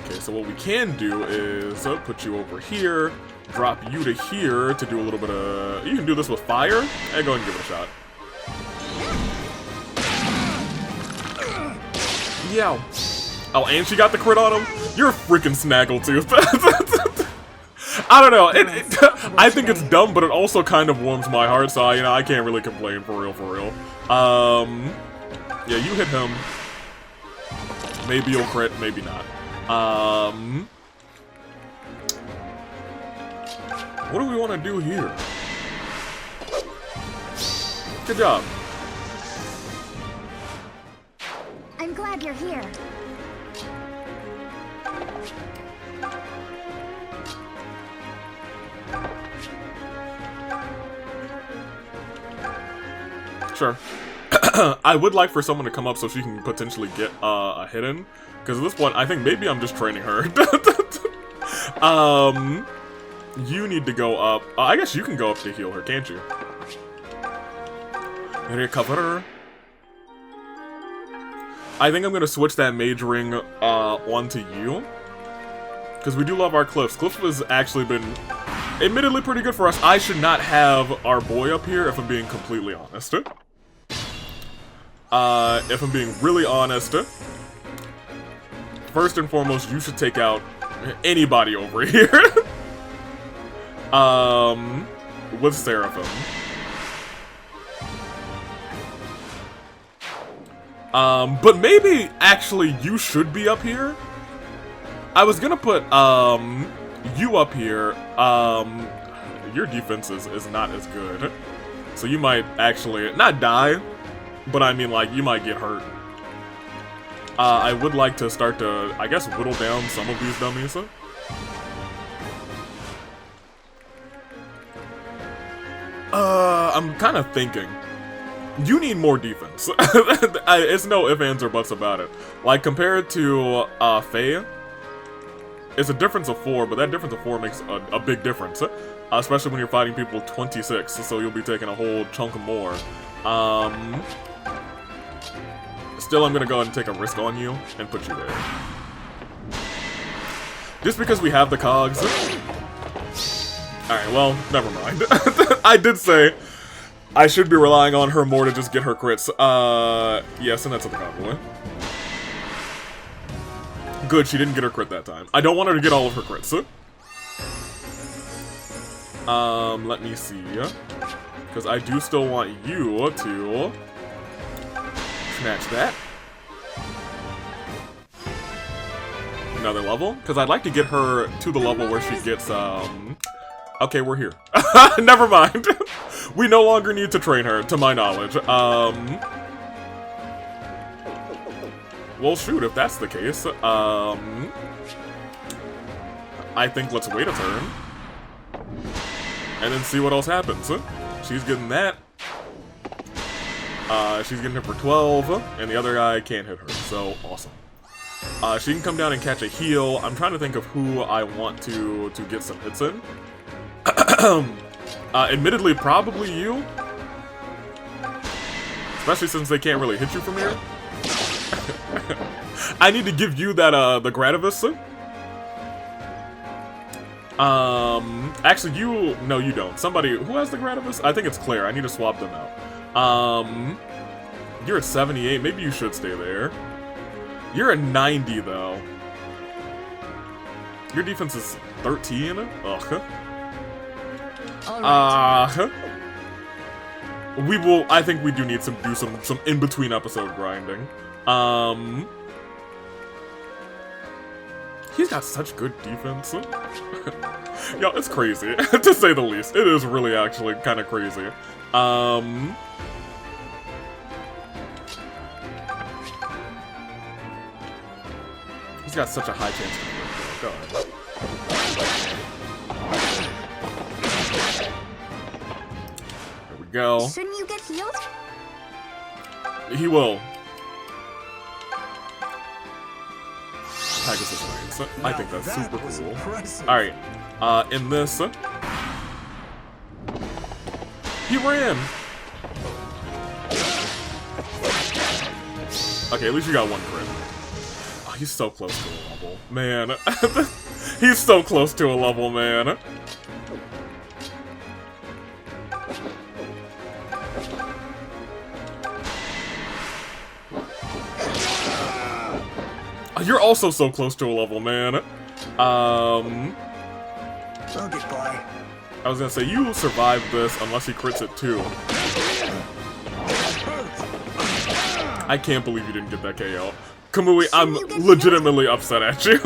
Okay, so what we can do is put you over here, drop you to here to do a little bit of... You can do this with fire, and go ahead and give it a shot. Yeah. Oh, and she got the crit on him? You're a freaking snaggletooth. I don't know. I think it's dumb, but it also kind of warms my heart, so I can't really complain for real. Yeah, you hit him. Maybe you'll crit, maybe not. What do we want to do here? Good job. I'm glad you're here. Sure. I would like for someone to come up so she can potentially get a hit in. Because at this point, I think maybe I'm just training her. You need to go up. I guess you can go up to heal her, can't you? Recover. I think I'm going to switch that mage ring onto you. Because we do love our Cliff. Cliff has actually been admittedly pretty good for us. I should not have our boy up here if I'm being completely honest. If I'm being really honest, first and foremost, you should take out anybody over here. With Seraphim. But maybe, actually, you should be up here. I was gonna put, you up here. Your defense is not as good. So you might actually, not die, but I mean, like, you might get hurt. I would like to start to, I guess, whittle down some of these dummies. I'm kind of thinking. You need more defense. It's no ifs, ands, or buts about it. Like, compared to, Faye, it's a difference of 4, but that difference of 4 makes a big difference. Especially when you're fighting people 26, so you'll be taking a whole chunk more. Still, I'm gonna go ahead and take a risk on you and put you there. Just because we have the cogs. Alright, well, never mind. I did say I should be relying on her more to just get her crits. Yes, and that's what the convoy. Good, she didn't get her crit that time. I don't want her to get all of her crits. Let me see. Because I do still want you to snatch that. Another level? Because I'd like to get her to the level where she gets, okay, we're here. Never mind. We no longer need to train her, to my knowledge. Well, shoot, if that's the case, I think let's wait a turn. And then see what else happens. She's getting that. She's getting hit for 12, and the other guy can't hit her, so awesome. She can come down and catch a heal. I'm trying to think of who I want to get some hits in. Admittedly, probably you. Especially since they can't really hit you from here. I need to give you that, the Gradivis. Actually, no, you don't. Somebody, who has the Gradivis? I think it's Claire. I need to swap them out. You're at 78. Maybe you should stay there. You're at 90, though. Your defense is 13? Ugh. We will, I think we do need to do some in-between episode grinding. He's got such good defense. Yo, it's crazy, to say the least. It is really actually kind of crazy. He's got such a high chance to win. Go ahead. go. Shouldn't you get healed? He will. Pegasus Reigns. I think that's super cool. Impressive. Alright, in this... he ran! Okay, at least you got one crit. Oh, he's so close to a level. Man. He's so close to a level, man. You're also so close to a level, man. I'll get by. I was gonna say, you survived this unless he crits it too. I can't believe you didn't get that KO. Kamui, I'm legitimately upset at you.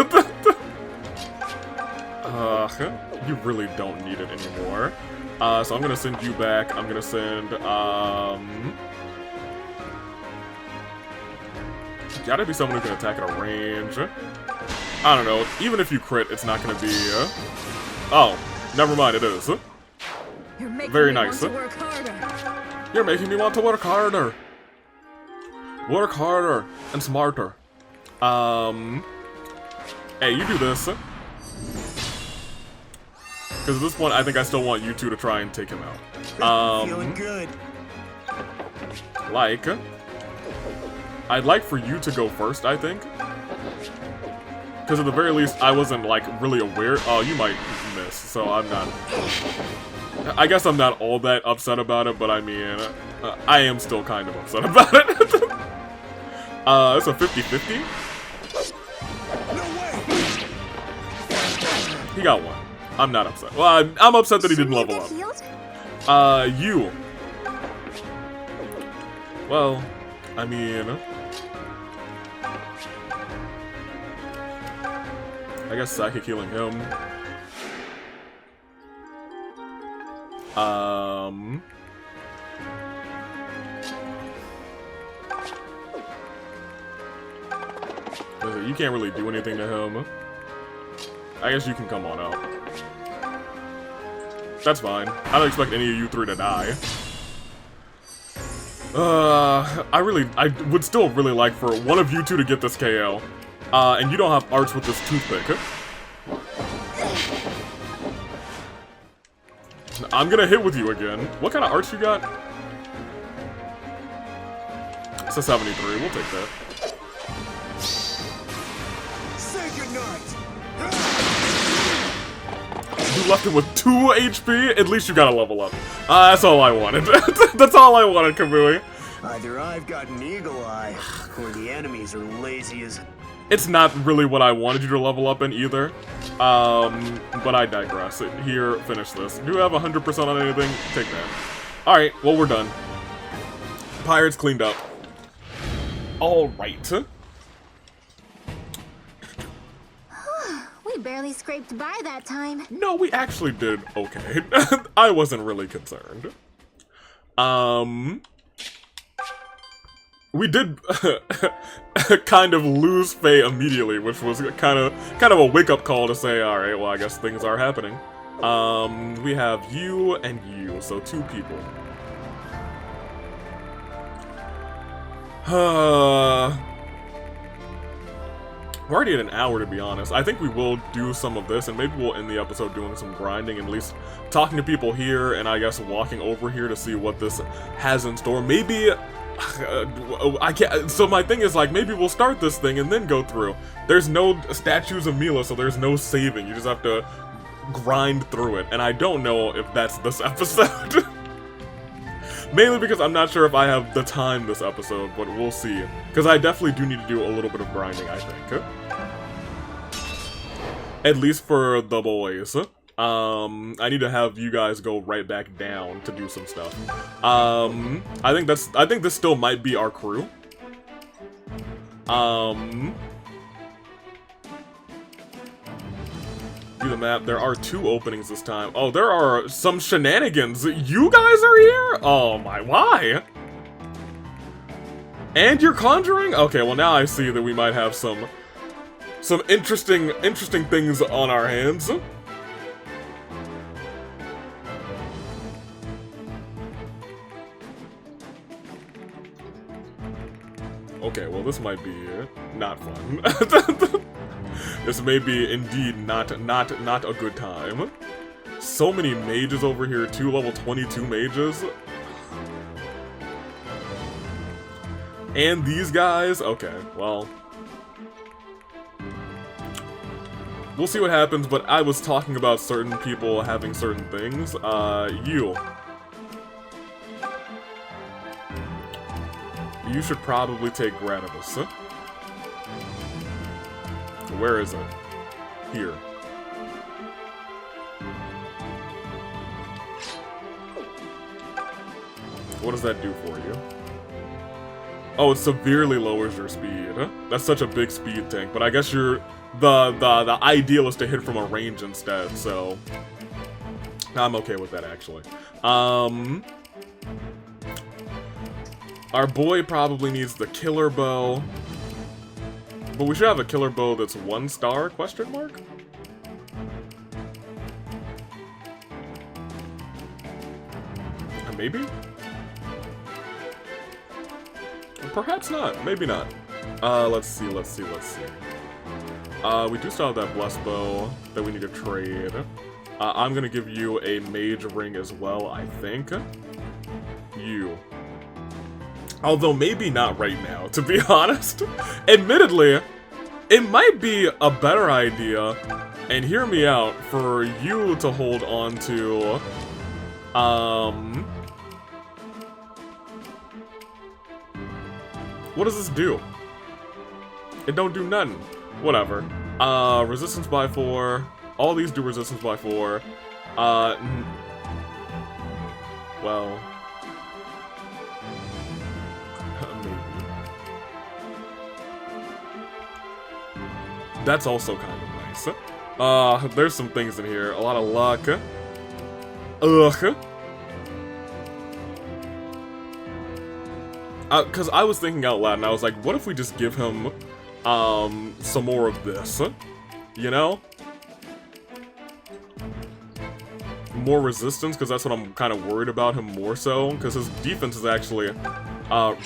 You really don't need it anymore. So I'm gonna send you back. I'm gonna send, gotta be someone who can attack at a range. I don't know. Even if you crit, it's not gonna be, oh, never mind, it is. You're making Very me nice. want to work harder. You're making me want to work harder. Work harder and smarter. Hey, you do this. Because at this point, I think I still want you two to try and take him out. Feeling good. Like, I'd like for you to go first, I think. Because at the very least, I wasn't, like, really aware. Oh, you might miss, so I'm not... I guess I'm not all that upset about it, but I mean, I am still kind of upset about it. It's a 50-50. No way. He got one. I'm not upset. Well, I'm upset that he didn't level up. You. Well, I mean... I guess psychic healing him. You can't really do anything to him. I guess you can come on up. That's fine. I don't expect any of you three to die. I would still really like for one of you two to get this KO. And you don't have arts with this toothpick. I'm gonna hit with you again. What kind of arts you got? It's a 73. We'll take that. Say goodnight. You left him with 2 HP? At least you got a level up. That's all I wanted. That's all I wanted, Kamui. Either I've got an eagle eye, or the enemies are lazy as... It's not really what I wanted you to level up in either. But I digress. Here, finish this. Do you have 100% on anything? Take that. Alright, well, we're done. Pirates cleaned up. Alright. We barely scraped by that time. No, we actually did okay. I wasn't really concerned. We did kind of lose Faye immediately, which was kind of a wake-up call to say, alright, well, I guess things are happening. We have you and you, so 2 people. We're already at an hour, to be honest. I think we will do some of this, and maybe we'll end the episode doing some grinding, and at least talking to people here, and I guess walking over here to see what this has in store. Maybe... I can't. So my thing is, like, maybe we'll start this thing and then go through. There's no statues of Mila, so there's no saving. You just have to grind through it, and I don't know if that's this episode. Mainly because I'm not sure if I have the time this episode, but we'll see. Because I definitely do need to do a little bit of grinding, I think. At least for the boys. I need to have you guys go right back down to do some stuff. I think this still might be our crew. Do the map. There are 2 openings this time. Oh, there are some shenanigans. You guys are here? Oh my, why? And you're conjuring? Okay, well now I see that we might have some interesting things on our hands. Okay, well this might be not fun. This may be indeed not a good time. So many mages over here, 2 level 22 mages. And these guys? Okay, well. We'll see what happens, but I was talking about certain people having certain things. You should probably take Gradibus. Where is it? Here. What does that do for you? Oh, it severely lowers your speed. That's such a big speed tank, but I guess you're the ideal is to hit from a range instead, so I'm okay with that actually. Our boy probably needs the killer bow. But we should have a killer bow that's 1 star, question mark? Maybe? Perhaps not. Maybe not. Let's see. We do still have that blessed bow that we need to trade. I'm gonna give you a mage ring as well, I think. You. Although maybe not right now, to be honest. Admittedly, it might be a better idea, and hear me out, for you to hold on to, what does this do? It don't do nothing. Whatever. Resistance by 4. All these do resistance by 4. Well... That's also kind of nice. There's some things in here. A lot of luck. Ugh. Because I was thinking out loud, and I was like, what if we just give him, some more of this? You know? More resistance, because that's what I'm kind of worried about him more so, because his defense is actually...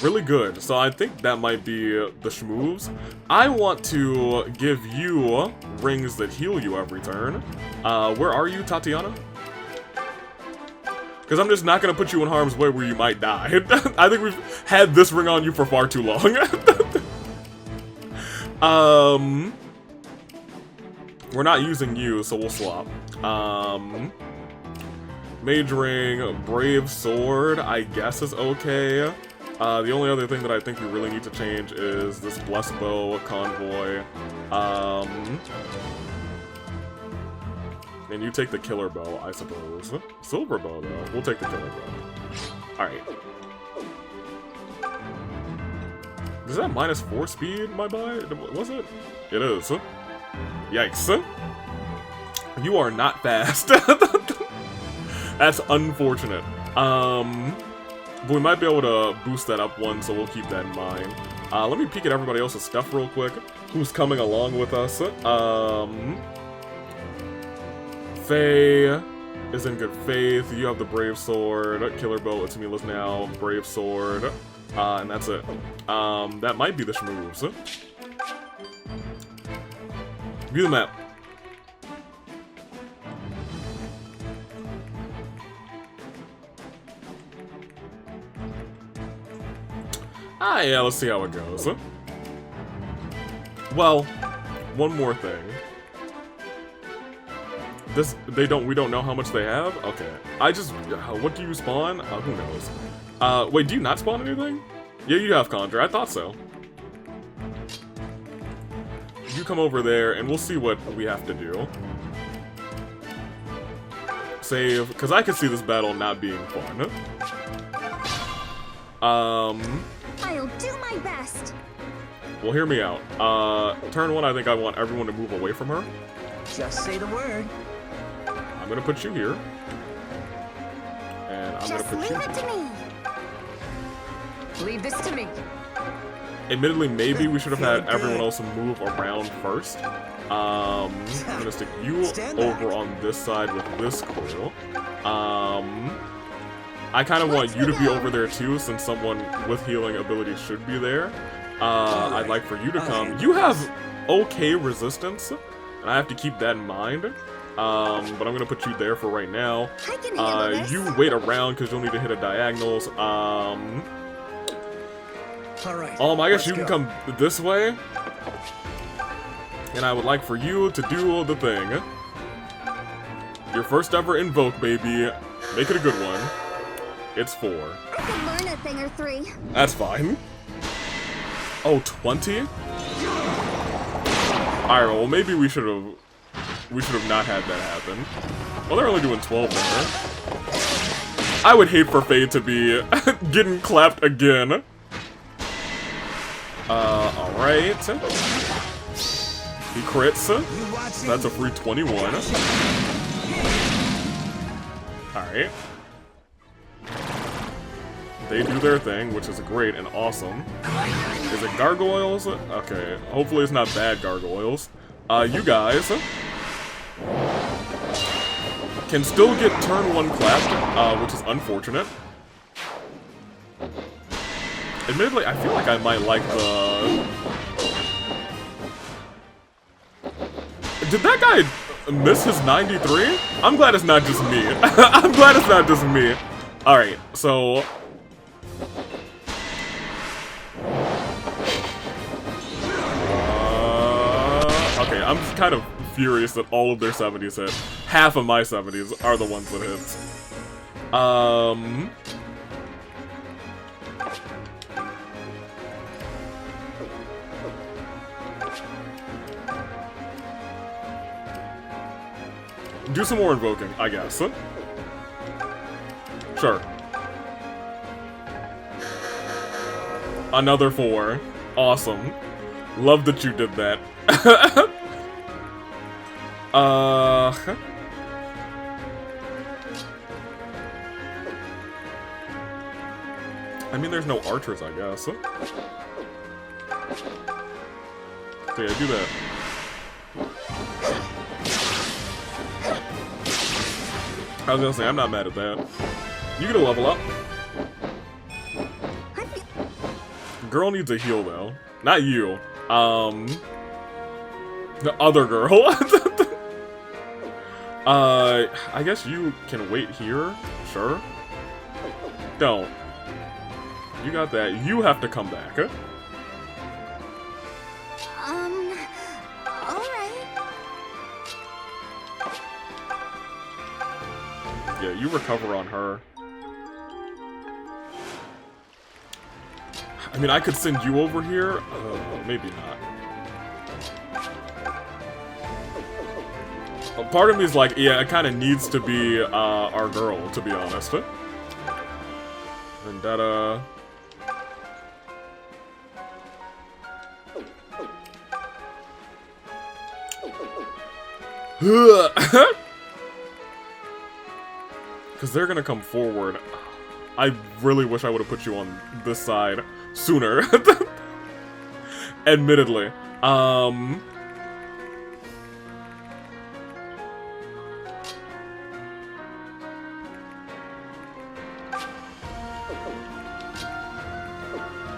really good, so I think that might be the schmooves. I want to give you rings that heal you every turn. Where are you, Tatiana? Because I'm just not going to put you in harm's way where you might die. I think we've had this ring on you for far too long. We're not using you, so we'll swap. Mage ring, brave sword, I guess is okay. The only other thing that I think we really need to change is this blessed bow convoy. And you take the killer bow, I suppose. Silver bow, though. We'll take the killer bow. Alright. Is that -4 speed, my boy? Was it? It is. Yikes. You are not fast. That's unfortunate. But we might be able to boost that up 1, so we'll keep that in mind. Let me peek at everybody else's stuff real quick. Who's coming along with us? Faye is in good faith. You have the brave sword. Killer bow, it's Mila's now. Brave sword. And that's it. That might be the schmooves. View the map. Yeah, let's see how it goes. Well, one more thing. We don't know how much they have? Okay. What do you spawn? Who knows? Wait, do you not spawn anything? Yeah, you have Conjure, I thought so. You come over there, and we'll see what we have to do. Save, because I can see this battle not being fun. I'll do my best. Well, hear me out. Turn 1, I think I want everyone to move away from her. Just say the word. I'm gonna put you here. And I'm Just gonna put you leave it to me. Leave this to me. Admittedly, maybe we should have had everyone else move around first. I'm gonna stick you over on this side with this crew. I kind of want you to be over there too, since someone with healing ability should be there. I'd like for you to come. You have okay resistance, and I have to keep that in mind. But I'm gonna put you there for right now. I can handle this. You wait around because you'll need to hit a diagonals. All right. I guess you can come this way. And I would like for you to do the thing. Your first ever invoke, baby. Make it a good one. It's 4. I can learn a thing or 3. That's fine. Oh, 20? Alright, well maybe we should have not had that happen. Well, they're only doing 12 there. I would hate for Faye to be getting clapped again. Alright. He crits. That's a free 21. Alright. They do their thing, which is great and awesome. Is it gargoyles? Okay, hopefully it's not bad gargoyles. You guys can still get turn 1 clapped, which is unfortunate. Admittedly, I feel like I might like the... Did that guy miss his 93? I'm glad it's not just me. I'm glad it's not just me. Alright, so... okay, I'm just kind of furious that all of their 70s hit. Half of my 70s are the ones that hit. Do some more invoking, I guess. Sure. Another 4. Awesome. Love that you did that. I mean, there's no archers, I guess. So yeah, do that. I was gonna say, I'm not mad at that. You get a level up. Girl needs a heal, though. Not you. The other girl. I guess you can wait here. Sure. Don't. You got that. You have to come back. Alright. Yeah, you recover on her. I mean, I could send you over here. Maybe not. A part of me is like, yeah, it kind of needs to be our girl, to be honest. Vendetta. Because they're gonna come forward. I really wish I would have put you on this side sooner. Admittedly.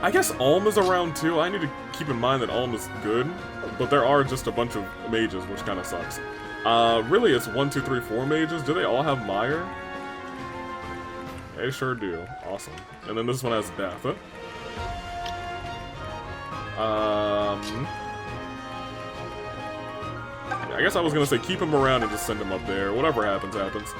I guess Alm is around too. I need to keep in mind that Alm is good, but there are just a bunch of mages, which kind of sucks. Really, it's 1, 2, 3, 4 mages. Do they all have Mire? They sure do. Awesome. And then this one has Death. I guess I was gonna say keep him around and just send him up there. Whatever happens, happens.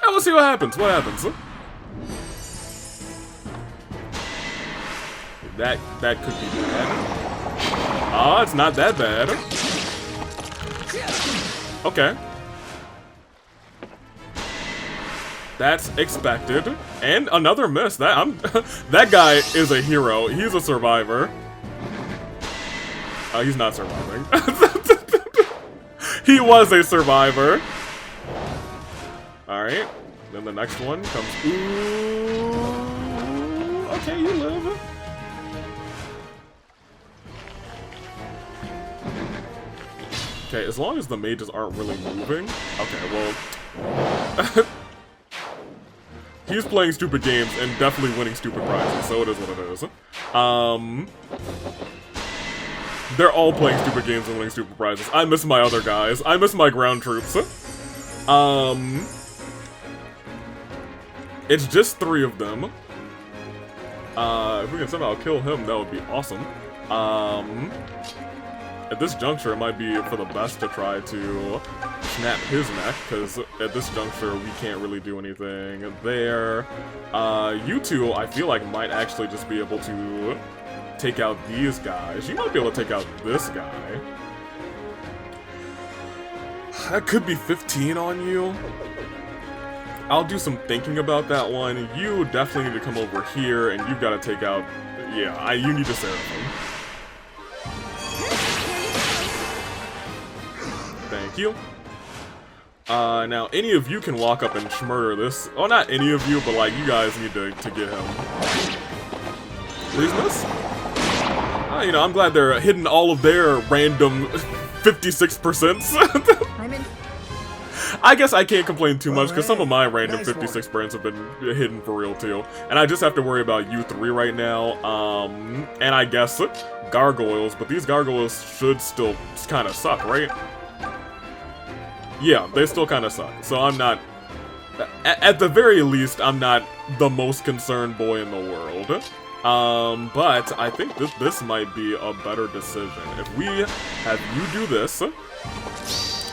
Yeah, we'll see what happens. What happens? That could be bad. Ah, it's not that bad. Okay. That's expected. And another miss. That guy is a hero. He's a survivor. He's not surviving. He was a survivor. Alright. Then the next one comes. Ooh. Okay, you live. Okay, as long as the mages aren't really moving. Okay, well... He's playing stupid games and definitely winning stupid prizes, so it is what it is. They're all playing stupid games and winning stupid prizes. I miss my other guys. I miss my ground troops. It's just 3 of them. If we can somehow kill him, that would be awesome. At this juncture, it might be for the best to try to snap his neck, because at this juncture, we can't really do anything there. You two, I feel like, might actually just be able to take out these guys. You might be able to take out this guy. That could be 15 on you. I'll do some thinking about that one. You definitely need to come over here, and you've got to take out... Yeah, you need to Seraphim. Thank you. Now, any of you can walk up and murder this. Oh, not any of you, but, like, you guys need to get him. Please miss? You know, I'm glad they're hitting all of their random 56%. I'm in. I guess I can't complain too much, because some of my random 56% have been hidden for real, too. And I just have to worry about you 3 right now, and I guess gargoyles, but these gargoyles should still kind of suck, right? Yeah, they still kind of suck, so I'm not... At the very least, I'm not the most concerned boy in the world. But I think this might be a better decision. If we have you do this... This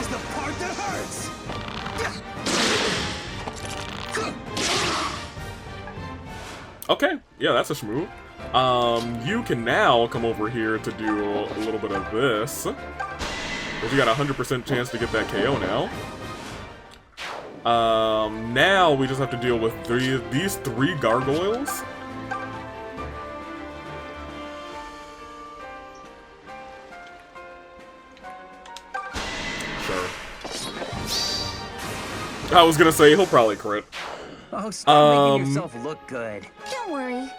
is the part that hurts. Okay, yeah, that's a shmoo. You can now come over here to do a little bit of this. Because you got a 100% chance to get that KO now. Now we just have to deal with these 3 gargoyles. Sure. I was gonna say, he'll probably crit. Oh, stop making yourself look good. Don't worry.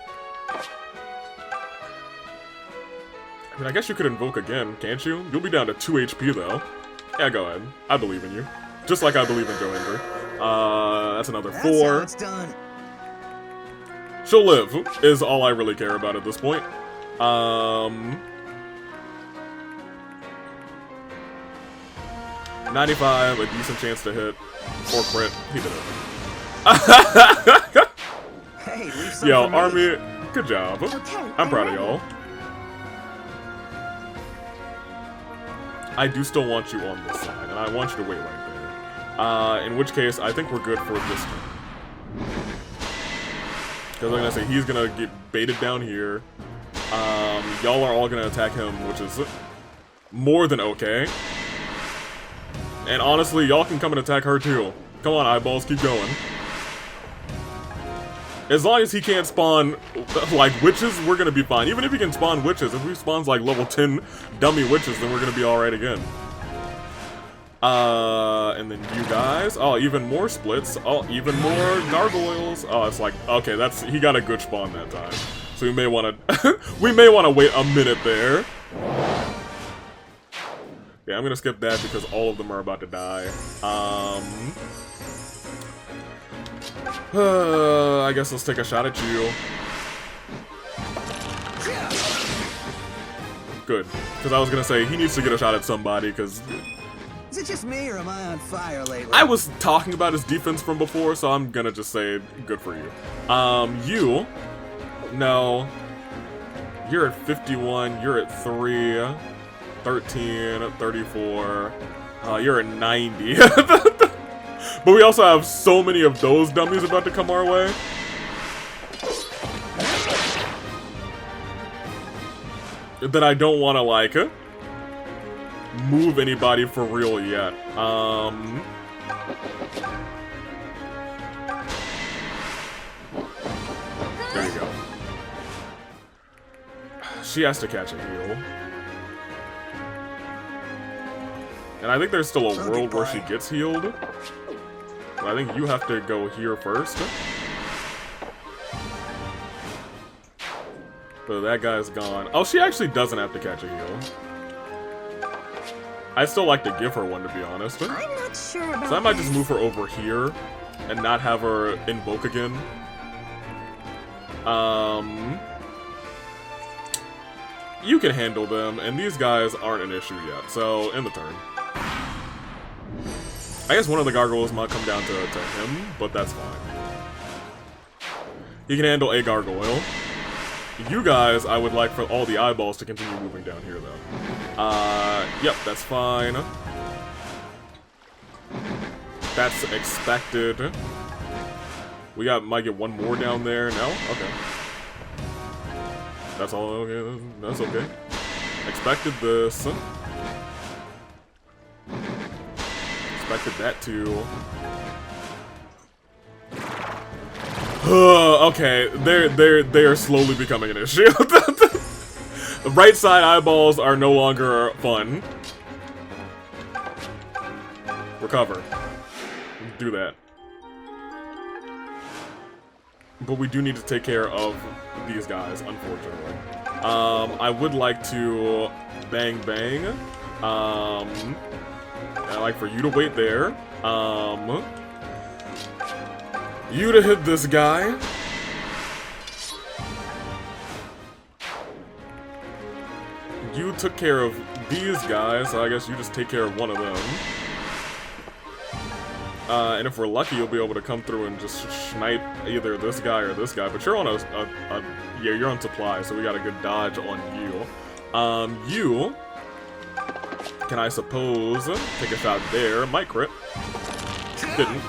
I mean, I guess you could invoke again, can't you? You'll be down to 2 HP, though. Yeah, go ahead. I believe in you. Just like I believe in Johinder. That's another 4. That's how it's done. She'll live, is all I really care about at this point. 95, a decent chance to hit. Or crit. He did it. Hey, leave some Yo, for me. Army, good job. Okay, I'm proud of ready. y'all. I do still want you on this side, and I want you to wait right there. In which case, I think we're good for this turn. Because I'm gonna say he's gonna get baited down here. Y'all are all gonna attack him, which is more than okay. And honestly, y'all can come and attack her too. Come on, eyeballs, keep going. As long as he can't spawn, like, witches, we're gonna be fine. Even if he can spawn witches, if he spawns, like, level 10 dummy witches, then we're gonna be alright again. And then you guys. Oh, even more splits. Oh, even more gargoyles. Oh, it's like, okay, he got a good spawn that time. So we may wanna, we may wanna wait a minute there. Yeah, I'm gonna skip that because all of them are about to die. I guess let's take a shot at you. Good, because I was gonna say he needs to get a shot at somebody. Because Is it just me or am I on fire lately? I was talking about his defense from before, so I'm gonna just say good for you. You, no, you're at 51. You're at 3, 13, 34. You're at 90. But we also have so many of those dummies about to come our way. That I don't want to, like, move anybody for real yet. There you go. She has to catch a heal. And I think there's still a world where she gets healed. But I think you have to go here first. So that guy's gone. Oh, she actually doesn't have to catch a heal. I'd still like to give her one, to be honest. I'm not sure about So I might just this. move her over here and not have her invoke again. You can handle them, and these guys aren't an issue yet, so end the turn. I guess one of the gargoyles might come down to him, but that's fine. He can handle a gargoyle. You guys, I would like for all the eyeballs to continue moving down here, though. Yep, that's fine. That's expected. We might get one more down there. No? Okay. That's all okay. That's okay. Expected this. Expected that too. Okay, they're slowly becoming an issue. Right side eyeballs are no longer fun. Recover. Do that. But we do need to take care of these guys, unfortunately. I would like to bang bang. I'd like for you to wait there. You to hit this guy. You took care of these guys, so I guess you just take care of one of them. And if we're lucky, you'll be able to come through and just snipe either this guy or this guy. But you're on yeah, you're on supply, so we got a good dodge on you. You can, I suppose, take a shot there. Might crit. Didn't.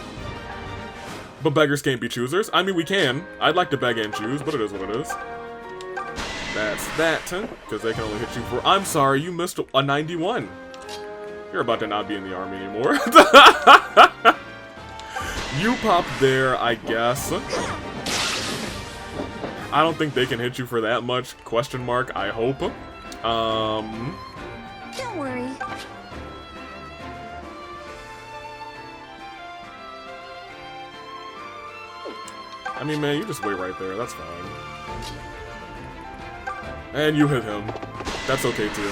But beggars can't be choosers. I mean, we can. I'd like to beg and choose, but it is what it is. That's that, because they can only hit you for... I'm sorry, you missed a 91. You're about to not be in the army anymore. You pop there, I guess. I don't think they can hit you for that much, question mark, I hope. Don't worry. I mean, man, you just wait right there, that's fine. And you hit him. That's okay, too.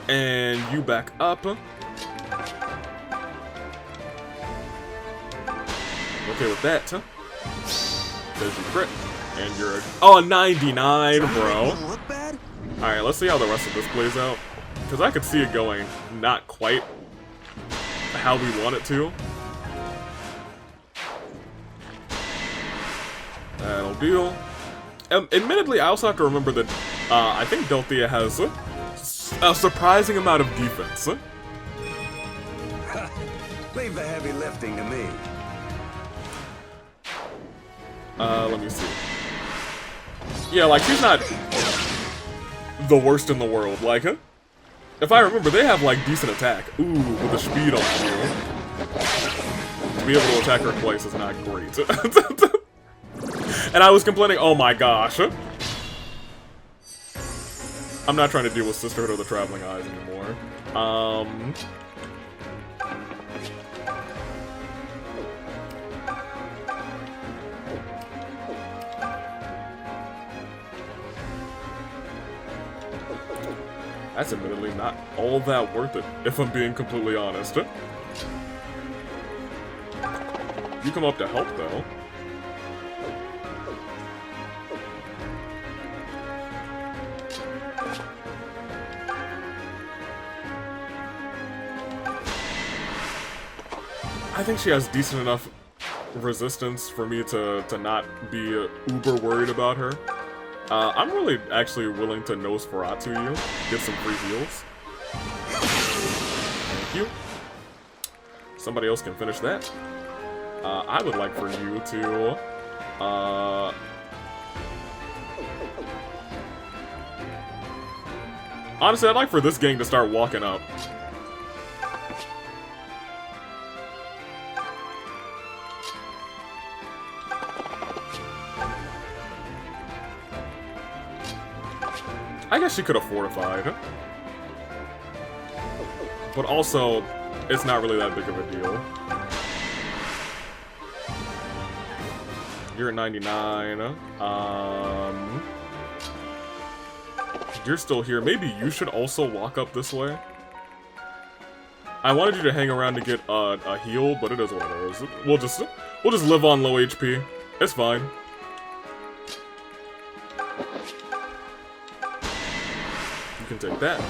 And you back up. Okay with that. There's your crit. And you're a... Oh, a 99, bro. Look bad? Alright, let's see how the rest of this plays out. Because I could see it going not quite how we want it to. That'll deal. Admittedly, I also have to remember that I think Delthea has a surprising amount of defense. Leave the heavy lifting to me. Let me see. Yeah, like, she's not the worst in the world. Like, if I remember, they have, like, decent attack. Ooh, with the speed on you. To be able to attack her twice is not great. And I was complaining, oh my gosh. I'm not trying to deal with Sisterhood of the Traveling Eyes anymore. That's admittedly not all that worth it, if I'm being completely honest. You come up to help, though. I think she has decent enough resistance for me to not be uber worried about her. I'm really actually willing to Nosferatu you, get some free heals. Thank you. Somebody else can finish that. I would like for you to... Honestly, I'd like for this gang to start walking up. I guess she could have fortified. But also, it's not really that big of a deal. You're at 99. You're still here. Maybe you should also walk up this way. I wanted you to hang around to get a heal, but it is what it is. We'll just live on low HP. It's fine. You can take that.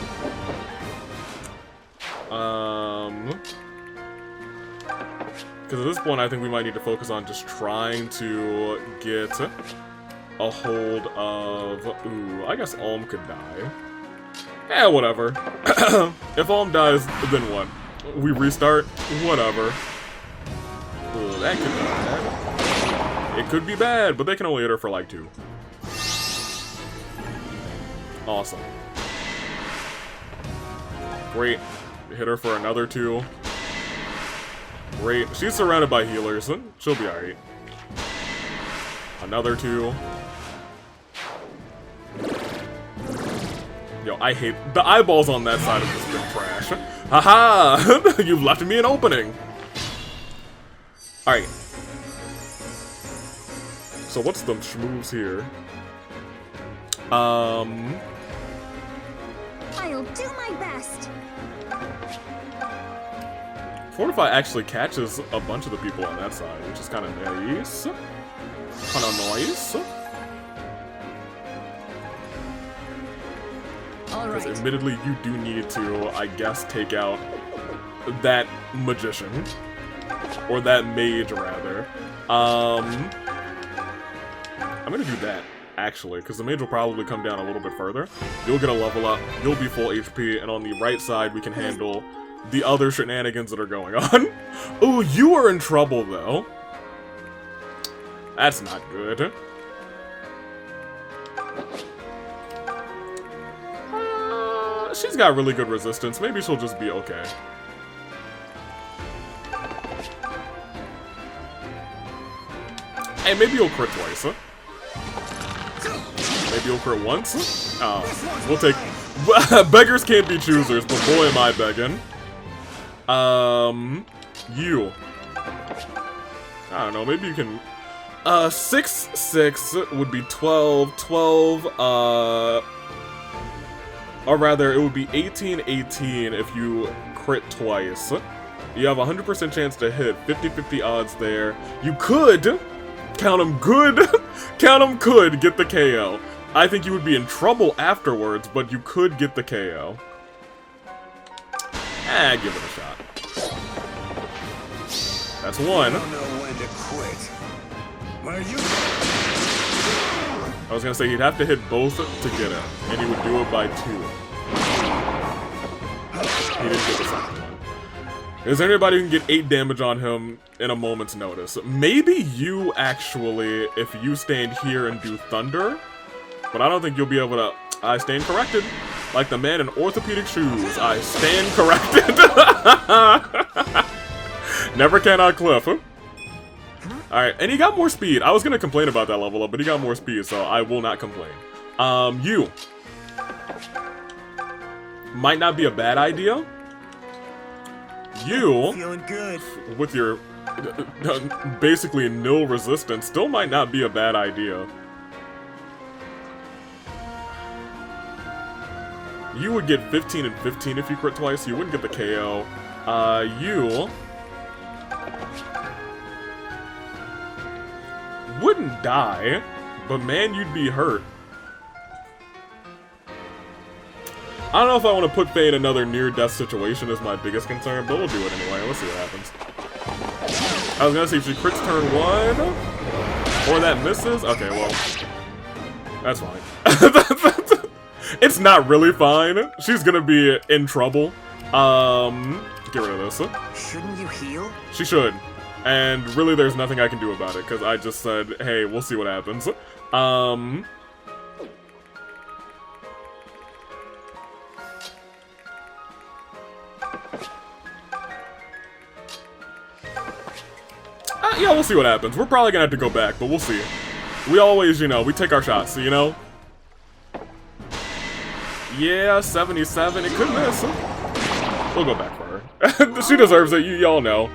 Because at this point, I think we might need to focus on just trying to get a hold of... Ooh, I guess Alm could die. Eh, whatever. If Alm dies, then what? We restart? Whatever. Ooh, that could be bad. It could be bad, but they can only hit her for like 2. Awesome. Great. Hit her for another 2. Great. She's surrounded by healers. She'll be alright. Another 2. Yo, I hate... The eyeballs on that side have just been trash. Haha! You've left me an opening! Alright. So what's the schmooze here? I'll do my best. Fortify actually catches a bunch of the people on that side, which is kind of nice. Kind of nice. Because admittedly, you do need to, I guess, take out that magician. Or that mage, rather. I'm gonna do that, actually, because the mage will probably come down a little bit further. You'll get a level up, you'll be full HP, and on the right side, we can handle the other shenanigans that are going on. Ooh, you are in trouble, though. That's not good. She's got really good resistance. Maybe she'll just be okay. Hey, maybe you'll crit twice, huh? Maybe you'll crit once? Oh, we'll take... Beggars can't be choosers, but boy am I begging. You. I don't know, maybe you can... 6, 6 would be 12, 12, or rather, it would be 18, 18 if you crit twice. You have a 100% chance to hit, 50-50 odds there. You could, count them good, count them could get the KO. I think you would be in trouble afterwards, but you could get the KO. Give it a shot. That's 1. I don't know when to quit. Where you? I was gonna say he'd have to hit both to get it, and he would do it by 2. He didn't get the second one. Is there anybody who can get 8 damage on him in a moment's notice? Maybe you, actually, if you stand here and do Thunder, but I don't think you'll be able to... I stand corrected. Like the man in orthopedic shoes, I stand corrected. Never can on Cliff. Alright, and he got more speed. I was gonna complain about that level up, but he got more speed, so I will not complain. You. Might not be a bad idea. You, Feeling good. with your basically nil resistance, still might not be a bad idea. You would get 15 and 15 if you crit twice, you wouldn't get the KO. You wouldn't die, but man, you'd be hurt. I don't know if I want to put Faye in another near-death situation is my biggest concern, but we'll do it anyway. Let's see what happens. I was gonna say if she crits turn 1, or that misses. Okay, well, that's fine. It's not really fine. She's gonna be in trouble. Get rid of this. Shouldn't you heal? She should. And really, there's nothing I can do about it, because I just said, hey, we'll see what happens. Yeah, we'll see what happens. We're probably gonna have to go back, but we'll see. We always, you know, we take our shots, you know? Yeah, 77. It could miss. We'll go back for her. She deserves it. Y'all know.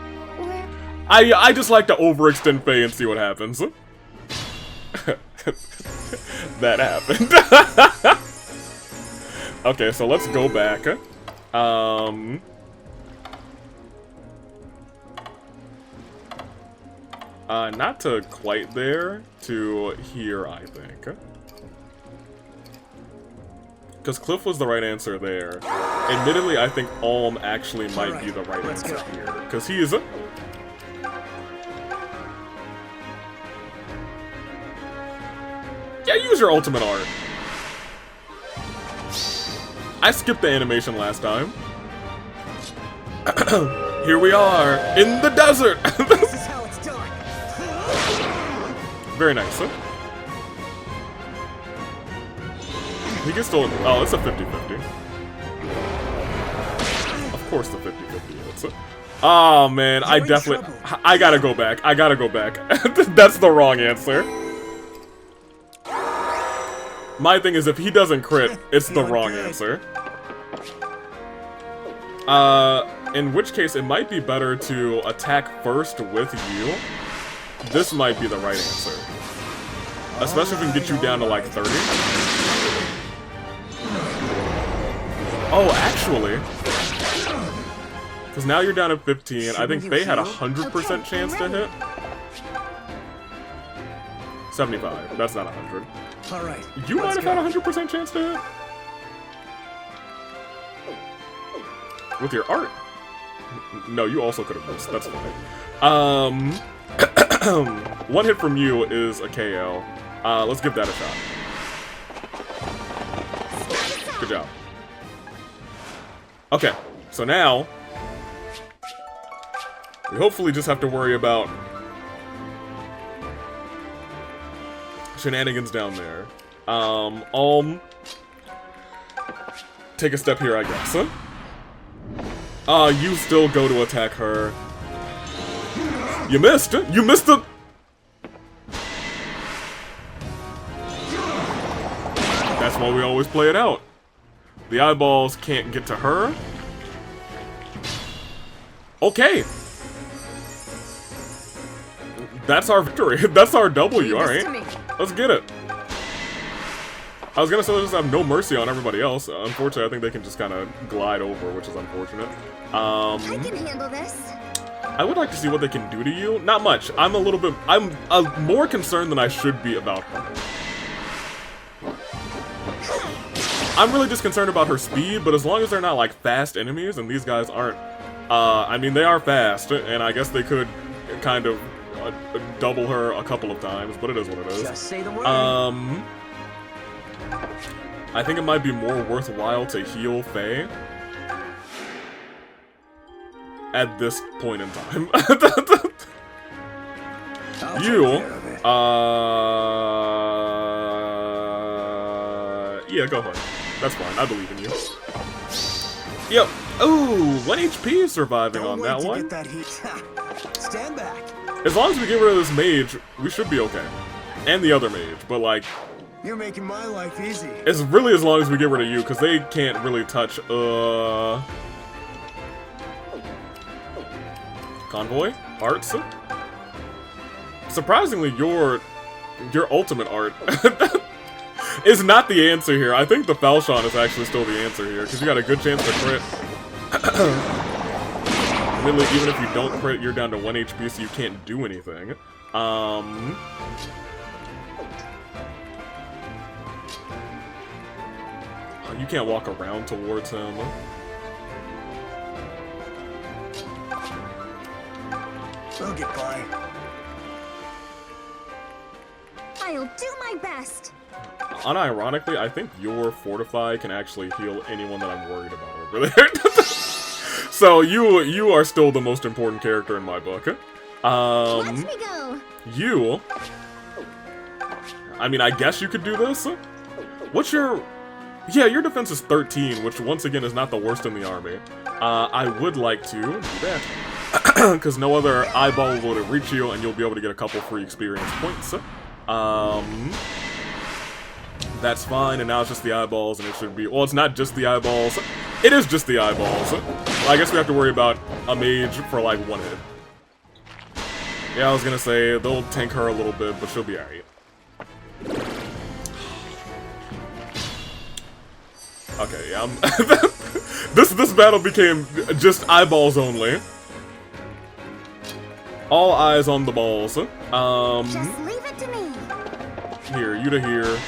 I just like to overextend Faye and see what happens. That happened. Okay, so let's go back. Not to quite there, to here, I think. Because Cliff was the right answer there. Admittedly, I think Alm actually might be the right answer here. Because he is a... Yeah, use your ultimate art. I skipped the animation last time. Here we are, in the desert! This is how it's done. Very nice, huh? He can still... Oh, it's a 50-50. Of course the 50-50 hits. Oh, man, I definitely... I gotta go back. I gotta go back. That's the wrong answer. My thing is, if he doesn't crit, it's the wrong answer. In which case, it might be better to attack first with you. This might be the right answer. Especially if we can get you down to, like, 30. Oh, actually... Because now you're down at 15. I think Faye had a 100% chance to hit. 75. That's not 100. Alright. You might have had a 100% chance to hit. With your art. No, you also could have missed. That's fine. One hit from you is a KO. Let's give that a shot. Good job. Okay, so now we hopefully just have to worry about shenanigans down there. Take a step here, I guess, huh? You still go to attack her. You missed! You missed the... That's why we always play it out. The eyeballs can't get to her. Okay. That's our victory. That's our W, alright. Let's get it. I was gonna say just have no mercy on everybody else. Unfortunately, I think they can just kind of glide over, which is unfortunate. I can handle this. I would like to see what they can do to you. Not much. I'm more concerned than I should be about her. I'm really just concerned about her speed, but as long as they're not, like, fast enemies, and these guys aren't, I mean, they are fast, and I guess they could kind of double her a couple of times, but it is what it is. Just say the word. I think it might be more worthwhile to heal Faye at this point in time. You, yeah, go ahead. That's fine. I believe in you. Yep. Ooh, 1 HP surviving on that one. Get that heat. Stand back. As long as we get rid of this mage, we should be okay. And the other mage, but like... You're making my life easy. It's really as long as we get rid of you, because they can't really touch, Convoy? Arts? Surprisingly, your ultimate art is not the answer here. I think the Falchion is actually still the answer here, because you got a good chance to crit. Really, even if you don't crit, you're down to 1 HP, so you can't do anything. You can't walk around towards him. I'll get by. I'll do my best. Unironically, I think your Fortify can actually heal anyone that I'm worried about over there. So you are still the most important character in my book. Watch me go. You... I mean, I guess you could do this. What's your... Yeah, your defense is 13, which once again is not the worst in the army. I would like to do that. Because no other eyeball will reach you, and you'll be able to get a couple free experience points. That's fine, and now it's just the eyeballs, and it should be... Well, it's not just the eyeballs. It is just the eyeballs. Well, I guess we have to worry about a mage for, like, 1 hit. Yeah, I was gonna say, they'll tank her a little bit, but she'll be alright. Okay, yeah, this battle became just eyeballs only. All eyes on the balls. Just leave it to me. Here, you to here.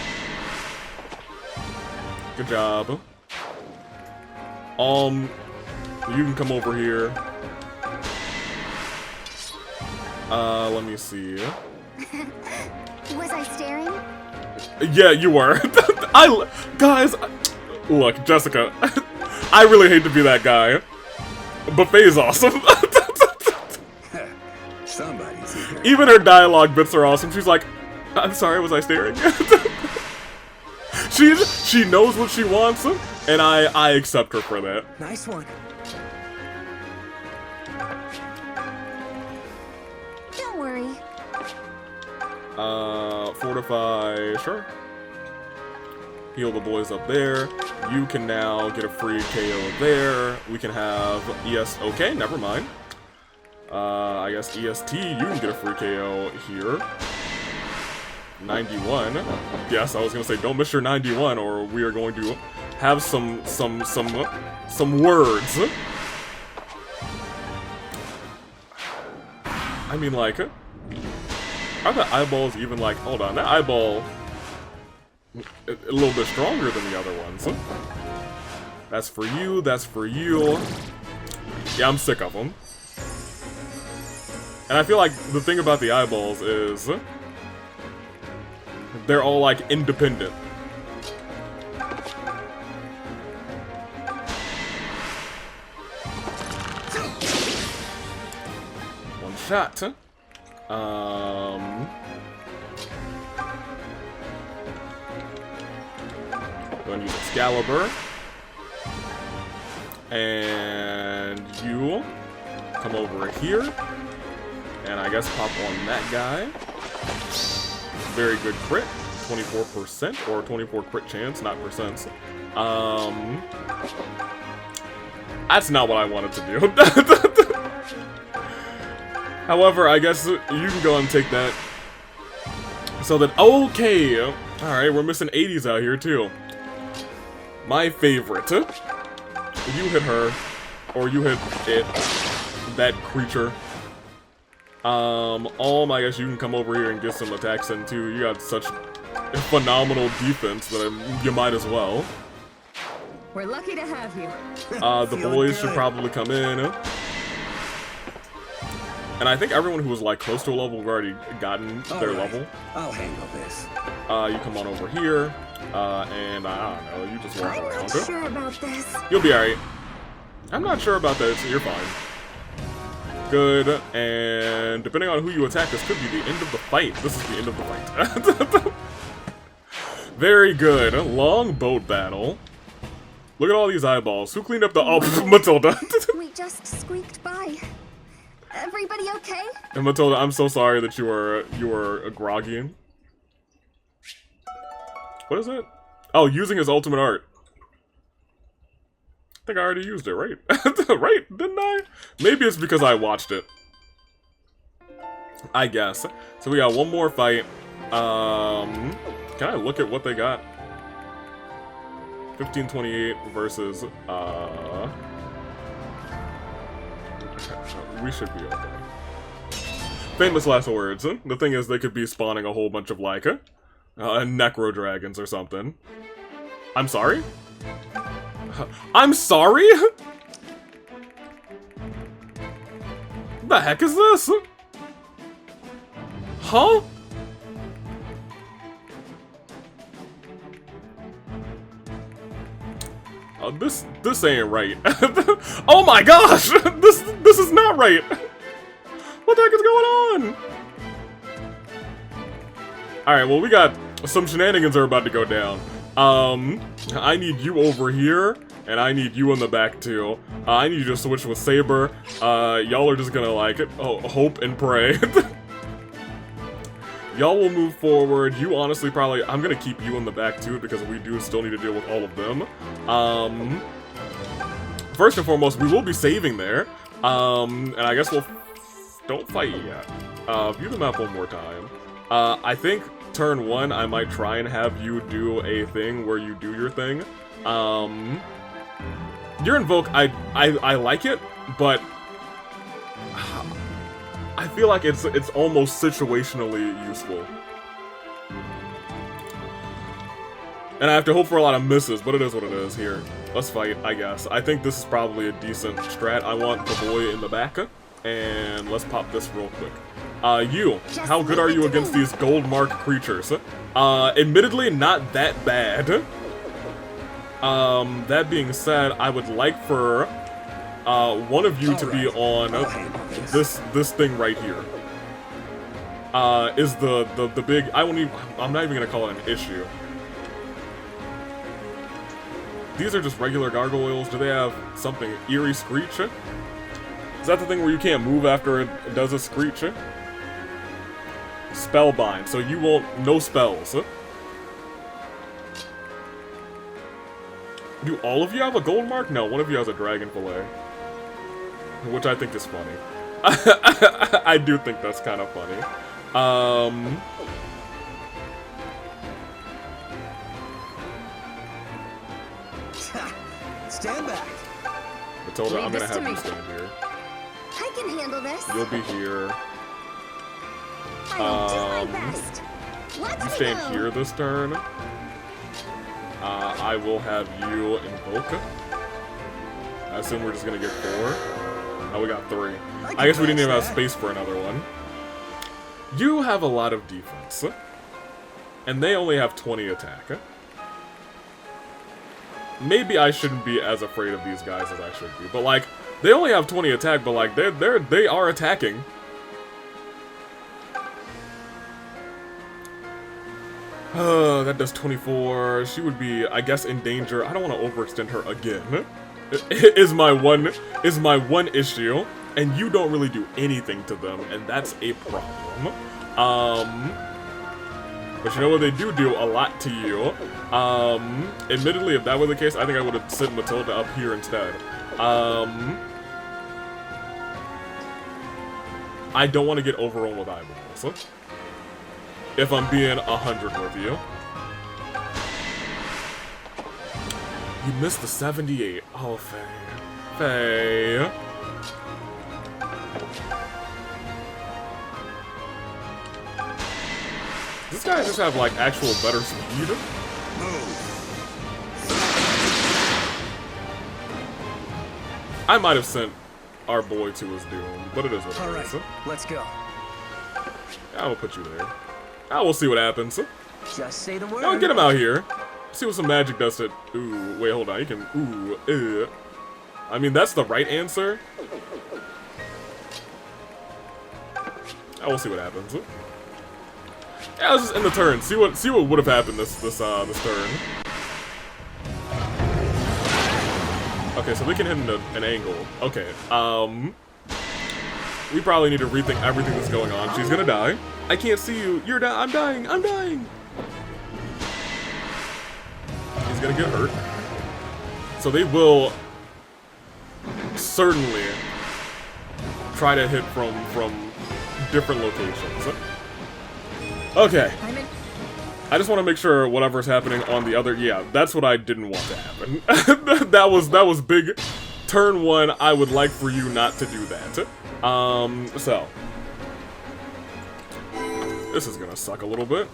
Good job. You can come over here. Let me see. Was I staring? Yeah, you were. Guys, look, Jessica, I really hate to be that guy. Buffet is awesome. Somebody's here. Even her dialogue bits are awesome. She's like, I'm sorry, was I staring? She knows what she wants, and I accept her for that. Nice one. Don't worry. Fortify, sure. Heal the boys up there. You can now get a free KO there. We can have ES, okay, never mind. I guess EST, you can get a free KO here. 91. Yes, I was gonna say, don't miss your 91, or we are going to have some words. I mean, like, are the eyeballs even like? Hold on, that eyeball a little bit stronger than the other ones. That's for you. That's for you. Yeah, I'm sick of them. And I feel like the thing about the eyeballs is they're all like independent. One shot. Going to use Excalibur. And you come over here. And I guess pop on that guy. Very good crit. 24% or 24 crit chance, not percents. That's not what I wanted to do. However, I guess you can go and take that. So that, okay. Alright, we're missing 80s out here too. My favorite. You hit her, or you hit it. That creature. I guess you can come over here and get some attacks in too. You got such phenomenal defense that you might as well. We're lucky to have you. The boys should probably come in. And I think everyone who was like close to a level have already gotten their level. I'll handle this. You come on over here, and I don't know, you just walk I'm around. not sure about this. You'll be alright. I'm not sure about that, so you're fine. Good, and depending on who you attack, this could be the end of the fight. This is the end of the fight. Very good. Long boat battle. Look at all these eyeballs. Who cleaned up the... Oh, Matilda. We just squeaked by. Everybody okay? And Matilda, I'm so sorry that you were groggy. What is it? Oh, using his ultimate art. I think I already used it, right? Right? Didn't I? Maybe it's because I watched it. I guess. So we got one more fight. Can I look at what they got? 1528 versus, we should be okay. Famous last words. The thing is, they could be spawning a whole bunch of, like, necro dragons or something. I'm sorry? I'm sorry? What the heck is this? Huh? This ain't right. Oh my gosh! This is not right! What the heck is going on? Alright, well we got some shenanigans are about to go down. I need you over here, and I need you in the back too. I need you to switch with Saber. Y'all are just gonna like hope and pray. Y'all will move forward. You honestly probably... I'm gonna keep you in the back too, because we do still need to deal with all of them. First and foremost, we will be saving there. And I guess we'll... Don't fight yet. View the map one more time. I think turn 1, I might try and have you do a thing where you do your thing. Your Invoke, I like it, but I feel like it's almost situationally useful. And I have to hope for a lot of misses, but it is what it is here. Let's fight, I guess. I think this is probably a decent strat. I want the boy in the back, and let's pop this real quick. You, how good are you against these gold mark creatures? Admittedly, not that bad. That being said, I would like for one of you to be on this thing right here. Is the big, I'm not even gonna call it an issue. These are just regular gargoyles. Do they have something? Eerie Screech? Is that the thing where you can't move after it does a screech? Spellbind, so you won't, no spells. Do all of you have a gold mark? No, one of you has a dragon fillet. Which I think is funny. I do think that's kind of funny. Stand back. Matilda, I'm gonna have you stand here. I can handle this. You'll be here. I'll do my best. Let's You stand go. here this turn. I will have you invoke. I assume we're just gonna get 4. Oh, we got 3. I guess we didn't even have space for another one. You have a lot of defense. And they only have 20 attack. Maybe I shouldn't be as afraid of these guys as I should be. But like, they only have 20 attack, but like they are attacking. That does 24. She would be, I guess, in danger. I don't want to overextend her again. Is my one issue, and you don't really do anything to them, and that's a problem. But you know what, they do a lot to you. Admittedly, if that were the case, I think I would have sent Matilda up here instead. I don't want to get overrun with eyeballs. If I'm being 100 with you. You missed the 78. Oh, Faye. Faye. Does this guy just have, like, actual better speed? I might have sent our boy to his doom, but it is what it is. Alright, let's go. I will put you there. I will see what happens. Just say the word. No, get him out here. See what some magic does to... Ooh, wait, hold on. You can... Ooh, I mean, that's the right answer. I will see what happens. Yeah, let's just end the turn. See what would have happened this turn. Okay, so they can hit an angle. Okay, we probably need to rethink everything that's going on. She's gonna die. I can't see you. You're dying. I'm dying. I'm dying. He's gonna get hurt. So they will certainly try to hit from different locations. Okay. I just want to make sure whatever's happening on the other... Yeah, that's what I didn't want to happen. that was big. Turn 1, I would like for you not to do that. So... This is gonna suck a little bit.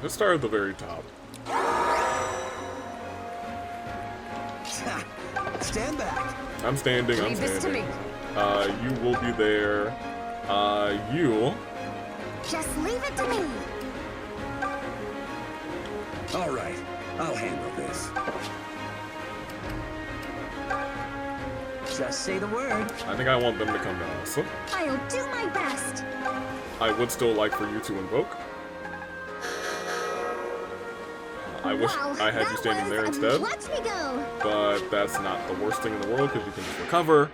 Let's start at the very top. Stand back. I'm standing, I'm standing. You will be there. You... Just leave it to me. Alright, I'll handle this. Just say the word. I think I want them to come to us. I'll do my best. I would still like for you to invoke. I wish I had you standing there instead. Watch me go. But that's not the worst thing in the world because you can just recover.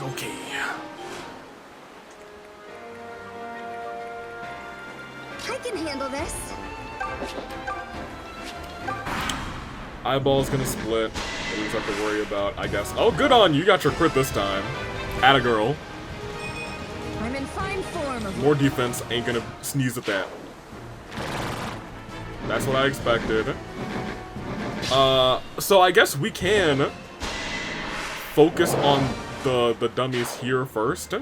Okay. I can handle this. Eyeball's gonna split. We just have to worry about, I guess. Oh, good on you. You got your crit this time. Atta girl. I'm in fine form. More defense. Ain't gonna sneeze at that. That's what I expected. So I guess we can focus on the dummies here first,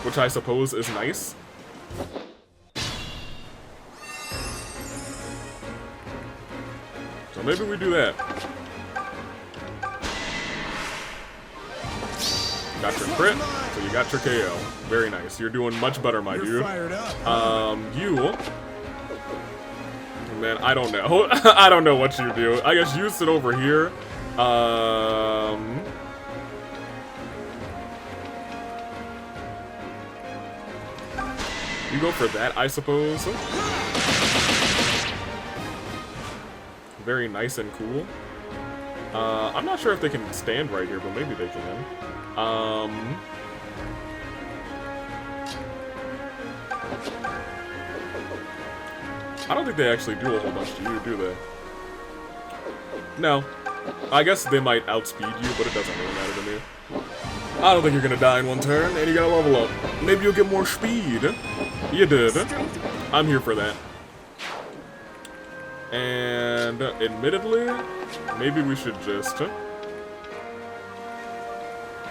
which I suppose is nice. So maybe we do that. Got your crit, so you got your KO. Very nice. You're doing much better, my dude. You... Man, I don't know. I don't know what you do. I guess you sit over here. You go for that, I suppose. Very nice and cool. I'm not sure if they can stand right here, but maybe they can. I don't think they actually do a whole bunch to you, do they? No. I guess they might outspeed you, but it doesn't really matter to me. I don't think you're gonna die in one turn, and you gotta level up. Maybe you'll get more speed. You did. I'm here for that. And admittedly, maybe we should just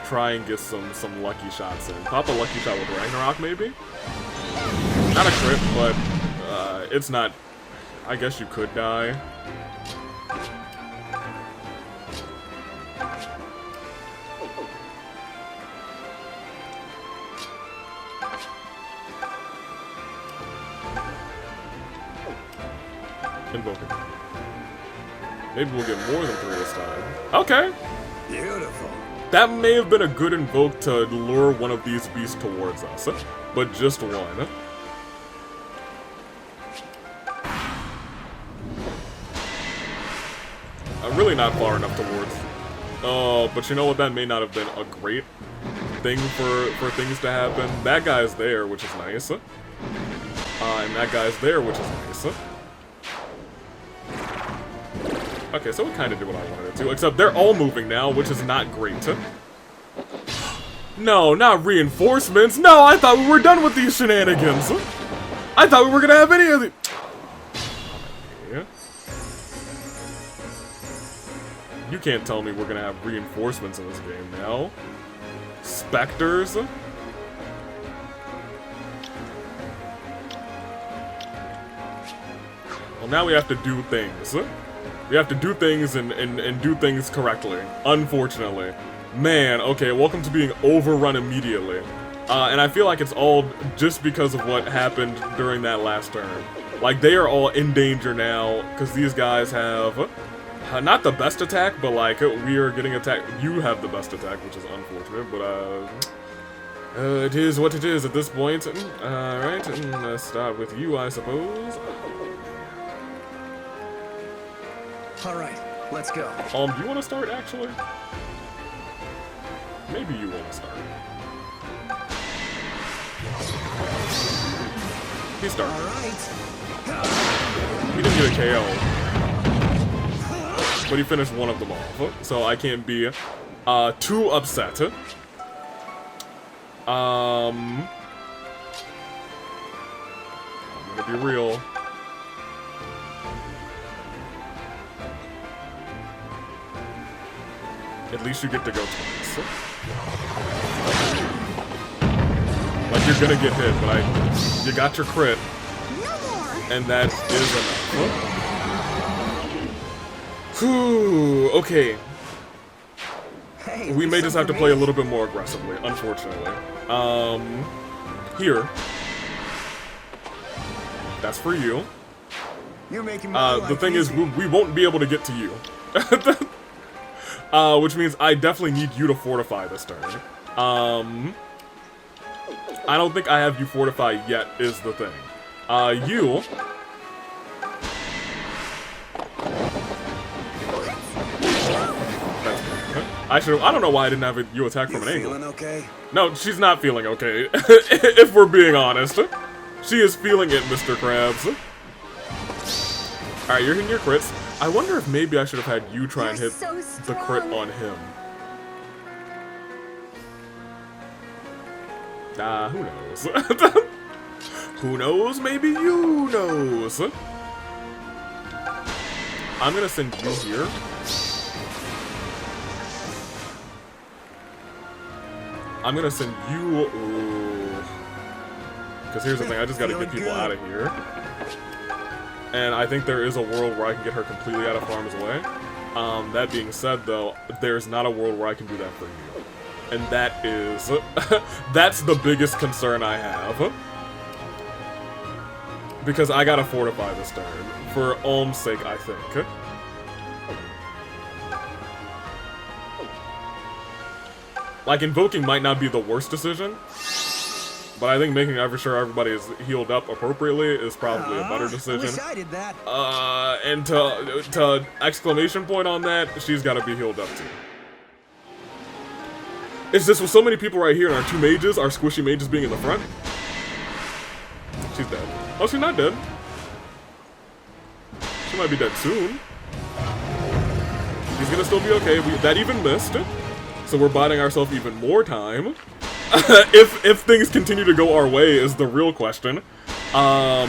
try and get some lucky shots in. Pop a lucky shot with Ragnarok, maybe? Not a crit, but it's not... I guess you could die. Invoke it. Maybe we'll get more than 3 this time. Okay! Beautiful. That may have been a good invoke to lure one of these beasts towards us, but just one. Really not far enough towards. Oh, but you know what? That may not have been a great thing for things to happen. That guy's there, which is nice. And that guy's there, which is nice. Okay, so it kind of did what I wanted it to, except they're all moving now, which is not great. No, not reinforcements. No, I thought we were done with these shenanigans. I thought we were gonna have any of the... Yeah. You can't tell me we're gonna have reinforcements in this game now. Specters? Well, now we have to do things. We have to do things and do things correctly. Unfortunately. Man, okay, welcome to being overrun immediately. And I feel like it's all just because of what happened during that last turn. Like, they are all in danger now, because these guys have... not the best attack, but like, we are getting attacked. You have the best attack, which is unfortunate, but it is what it is at this point. Alright, let's start with you, I suppose. Alright, let's go. Do you want to start, actually? Maybe you want to start. He started. Alright. He didn't get a KO. But he finished one of them off, so I can't be too upset. I'm gonna be real. At least you get to go twice. Like, you're gonna get hit, but you got your crit. And that is enough. Whew, okay. Hey, We may just have to play a little bit more aggressively, unfortunately. Here. That's for you. You're making my life The thing is, easy. we won't be able to get to you. Which means I definitely need you to fortify this turn. I don't think I have you fortify yet, is the thing. You... I don't know why I didn't have you attack from an angle. Feeling okay? No, she's not feeling okay, if we're being honest. She is feeling it, Mr. Krabs. Alright, you're hitting your crits. I wonder if maybe I should have had you try and hit the crit on him. Who knows? Who knows? Maybe you knows. I'm gonna send you here. I'm gonna send you... Because here's the thing, I just gotta get people out of here. And I think there is a world where I can get her completely out of harm's way. That being said, though, there's not a world where I can do that for you. And that is... that's the biggest concern I have. Because I gotta fortify this turn. For Ulm's sake, I think. Like, invoking might not be the worst decision. But I think making sure everybody is healed up appropriately is probably a better decision. I wish I did that. And to exclamation point on that, she's gotta be healed up too. It's just with so many people right here and our two mages, our squishy mages being in the front. She's dead. Oh, she's not dead. She might be dead soon. She's gonna still be okay. That even missed. So we're buying ourselves even more time. if things continue to go our way is the real question. That's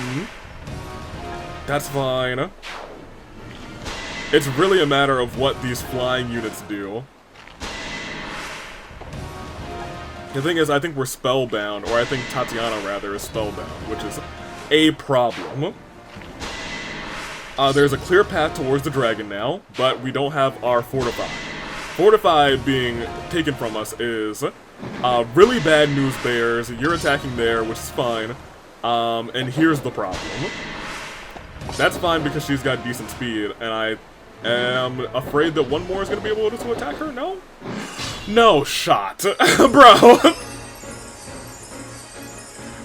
fine. It's really a matter of what these flying units do. The thing is, I think we're spellbound, or I think Tatiana, rather, is spellbound, which is a problem. There's a clear path towards the dragon now, but we don't have our Fortify. Fortify being taken from us is really bad news, bears. You're attacking there, which is fine. And here's the problem. That's fine because she's got decent speed, and I am afraid that one more is going to be able to attack her? No? No shot. Bro!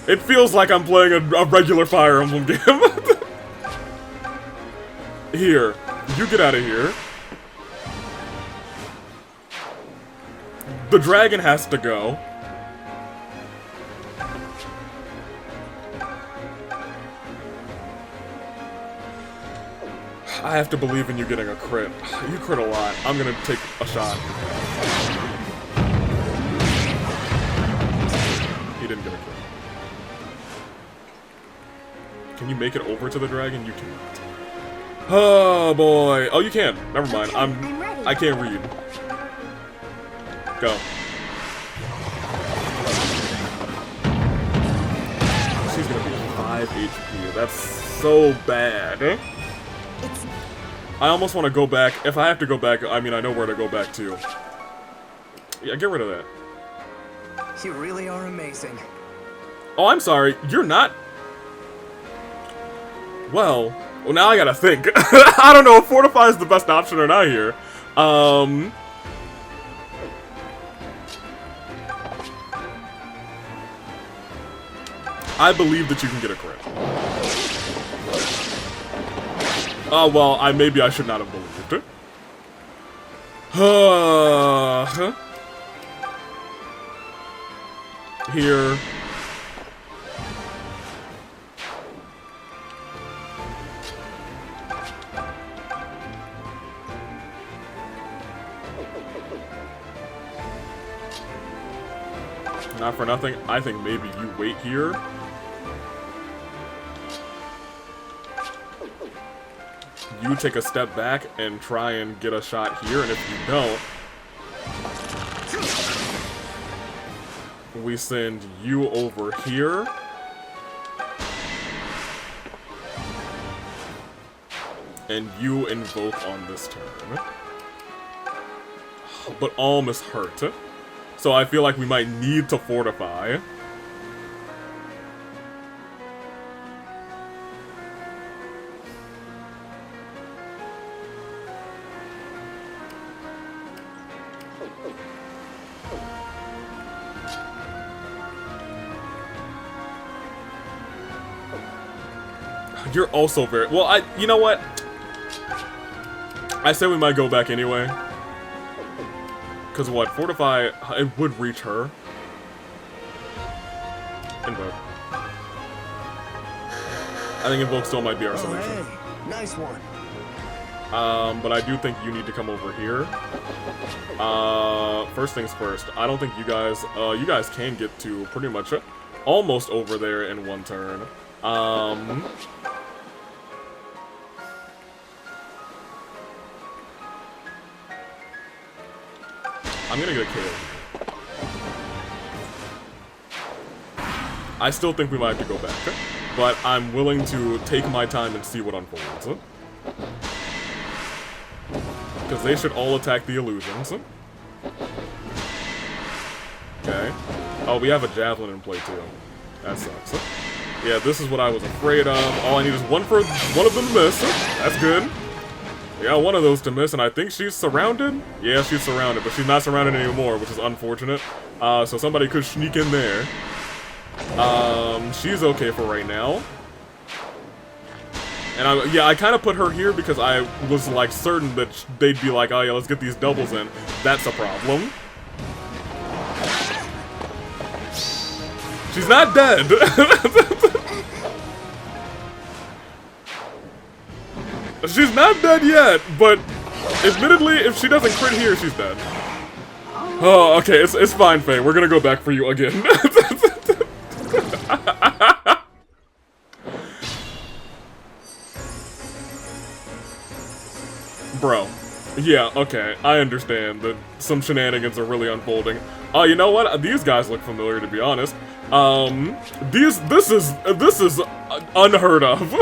It feels like I'm playing a regular Fire Emblem game. Here. You get out of here. The dragon has to go. I have to believe in you getting a crit. You crit a lot. I'm gonna take a shot. He didn't get a crit. Can you make it over to the dragon? You cannot. Oh boy. Oh, you can. Never mind. I'm ready. I can't read. Go. She's gonna be 5 HP. That's so bad. I almost want to go back. If I have to go back, I mean, I know where to go back to. Yeah, get rid of that. You really are amazing. Oh, I'm sorry. You're not... Well, now I gotta think. I don't know if Fortify is the best option or not here. I believe that you can get a crit. Oh, well, maybe I should not have believed it. Here. Not for nothing, I think maybe you wait here. You take a step back and try and get a shot here, and if you don't, we send you over here. And you invoke on this turn. But Alm is hurt. So I feel like we might need to fortify. You're also very... Well, you know what? I said we might go back anyway. Because what? Fortify, it would reach her. Invoke. I think Invoke still might be our solution. Hey, nice one. But I do think you need to come over here. First things first, I don't think you guys can get to pretty much almost over there in one turn. I'm gonna get a KO here. I still think we might have to go back, but I'm willing to take my time and see what unfolds. Because they should all attack the illusions. Okay. Oh, we have a javelin in play too. That sucks. Yeah, this is what I was afraid of. All I need is one of them to miss. That's good. Yeah, one of those to miss, and I think she's surrounded? Yeah, she's surrounded, but she's not surrounded anymore, which is unfortunate. So somebody could sneak in there. She's okay for right now. And I kind of put her here because I was like certain that they'd be like, oh yeah, let's get these doubles in. That's a problem. She's not dead. She's not dead yet, but admittedly, if she doesn't crit here, she's dead. Oh, okay, it's fine, Faye. We're gonna go back for you again. Bro. Yeah, okay, I understand that some shenanigans are really unfolding. You know what? These guys look familiar, to be honest. This is unheard of.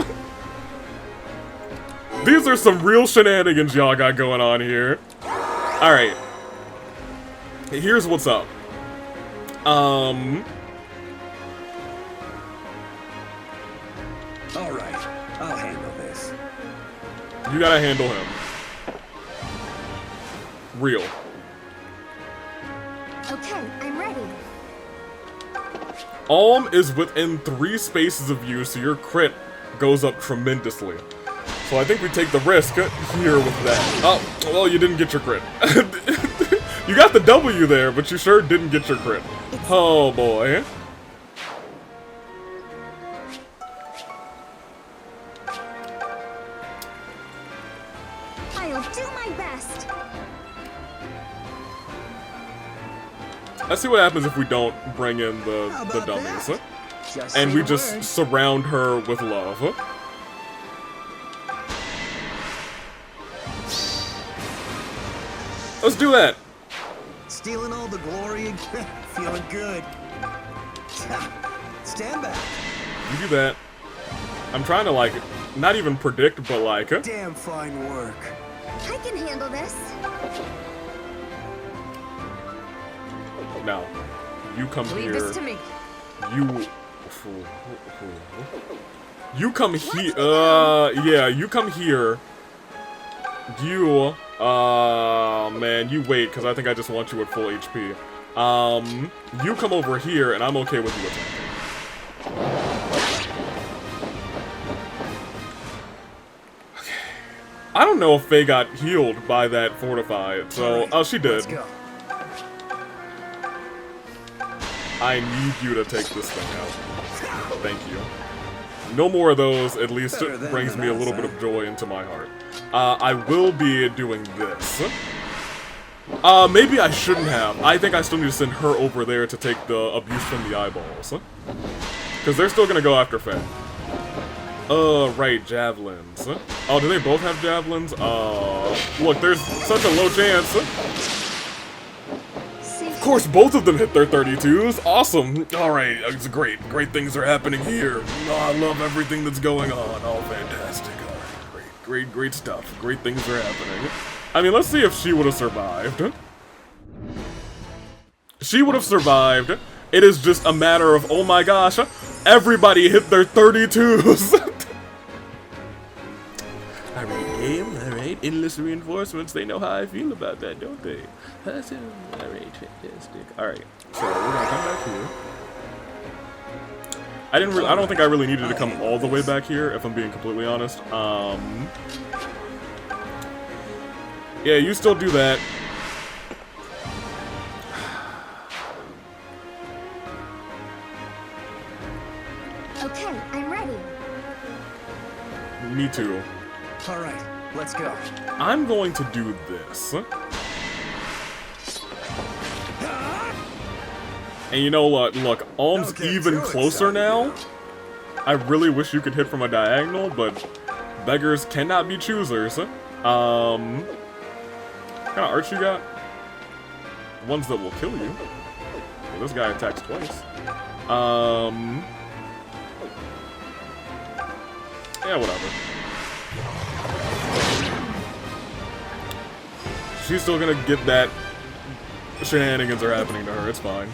These are some real shenanigans y'all got going on here. Alright. Here's what's up. Alright, I'll handle this. You gotta handle him. Real. Okay, I'm ready. Alm is within 3 spaces of you, so your crit goes up tremendously. So I think we take the risk here with that. Oh, well, you didn't get your crit. You got the W there, but you sure didn't get your crit. Oh, boy. I'll do my best. Let's see what happens if we don't bring in the dummies. And we just surround her with love. Let's do that. Stealing all the glory again. Feeling good. Stand back. You do that. I'm trying to, like, not even predict, but, like... Damn fine work. I can handle this. Now, you come Leave here. this to me. You come here. Yeah, you come here. You, man, you wait, because I think I just want you at full HP. You come over here, and I'm okay with you attacking. Okay. I don't know if Faye got healed by that fortify, so, oh, she did. Let's go. I need you to take this thing out. Thank you. No more of those, at least it brings me a little bit of joy into my heart. I will be doing this. Maybe I shouldn't have. I think I still need to send her over there to take the abuse from the eyeballs. Because they're still gonna go after Faye. Right, javelins. Oh, do they both have javelins? Look, there's such a low chance. Of course, both of them hit their 32s. Awesome. Alright, it's great. Great things are happening here. Oh, I love everything that's going on. Oh, fantastic. Alright, great stuff. Great things are happening. I mean, let's see if she would have survived. She would have survived. It is just a matter of, oh my gosh, everybody hit their 32s. Alright, game. Alright, endless reinforcements. They know how I feel about that, don't they? Alright, fantastic. Alright, so we're gonna come back here. I don't think I really needed to come all the way back here, if I'm being completely honest. Yeah, you still do that. Okay, I'm ready. Me too. Alright, let's go. I'm going to do this. And you know what? Look, Alm's even closer now. I really wish you could hit from a diagonal, but beggars cannot be choosers. What kind of arch you got? ones that will kill you. Well, this guy attacks twice. Yeah, whatever. She's still gonna get that shenanigans are happening to her, it's fine.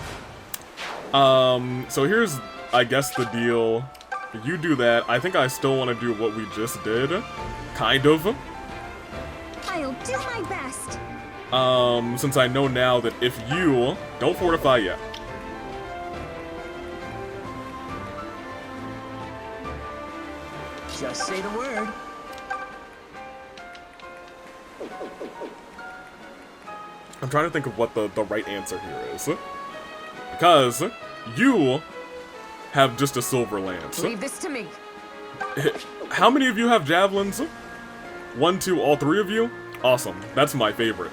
So here's, I guess, the deal. You do that. I think I still want to do what we just did. Kind of. I'll do my best. Since I know now that if you... Don't fortify yet. Just say the word. I'm trying to think of what the right answer here is. Because you have just a silver lance. Leave this to me. How many of you have javelins? 1, 2, all 3 of you? Awesome. That's my favorite.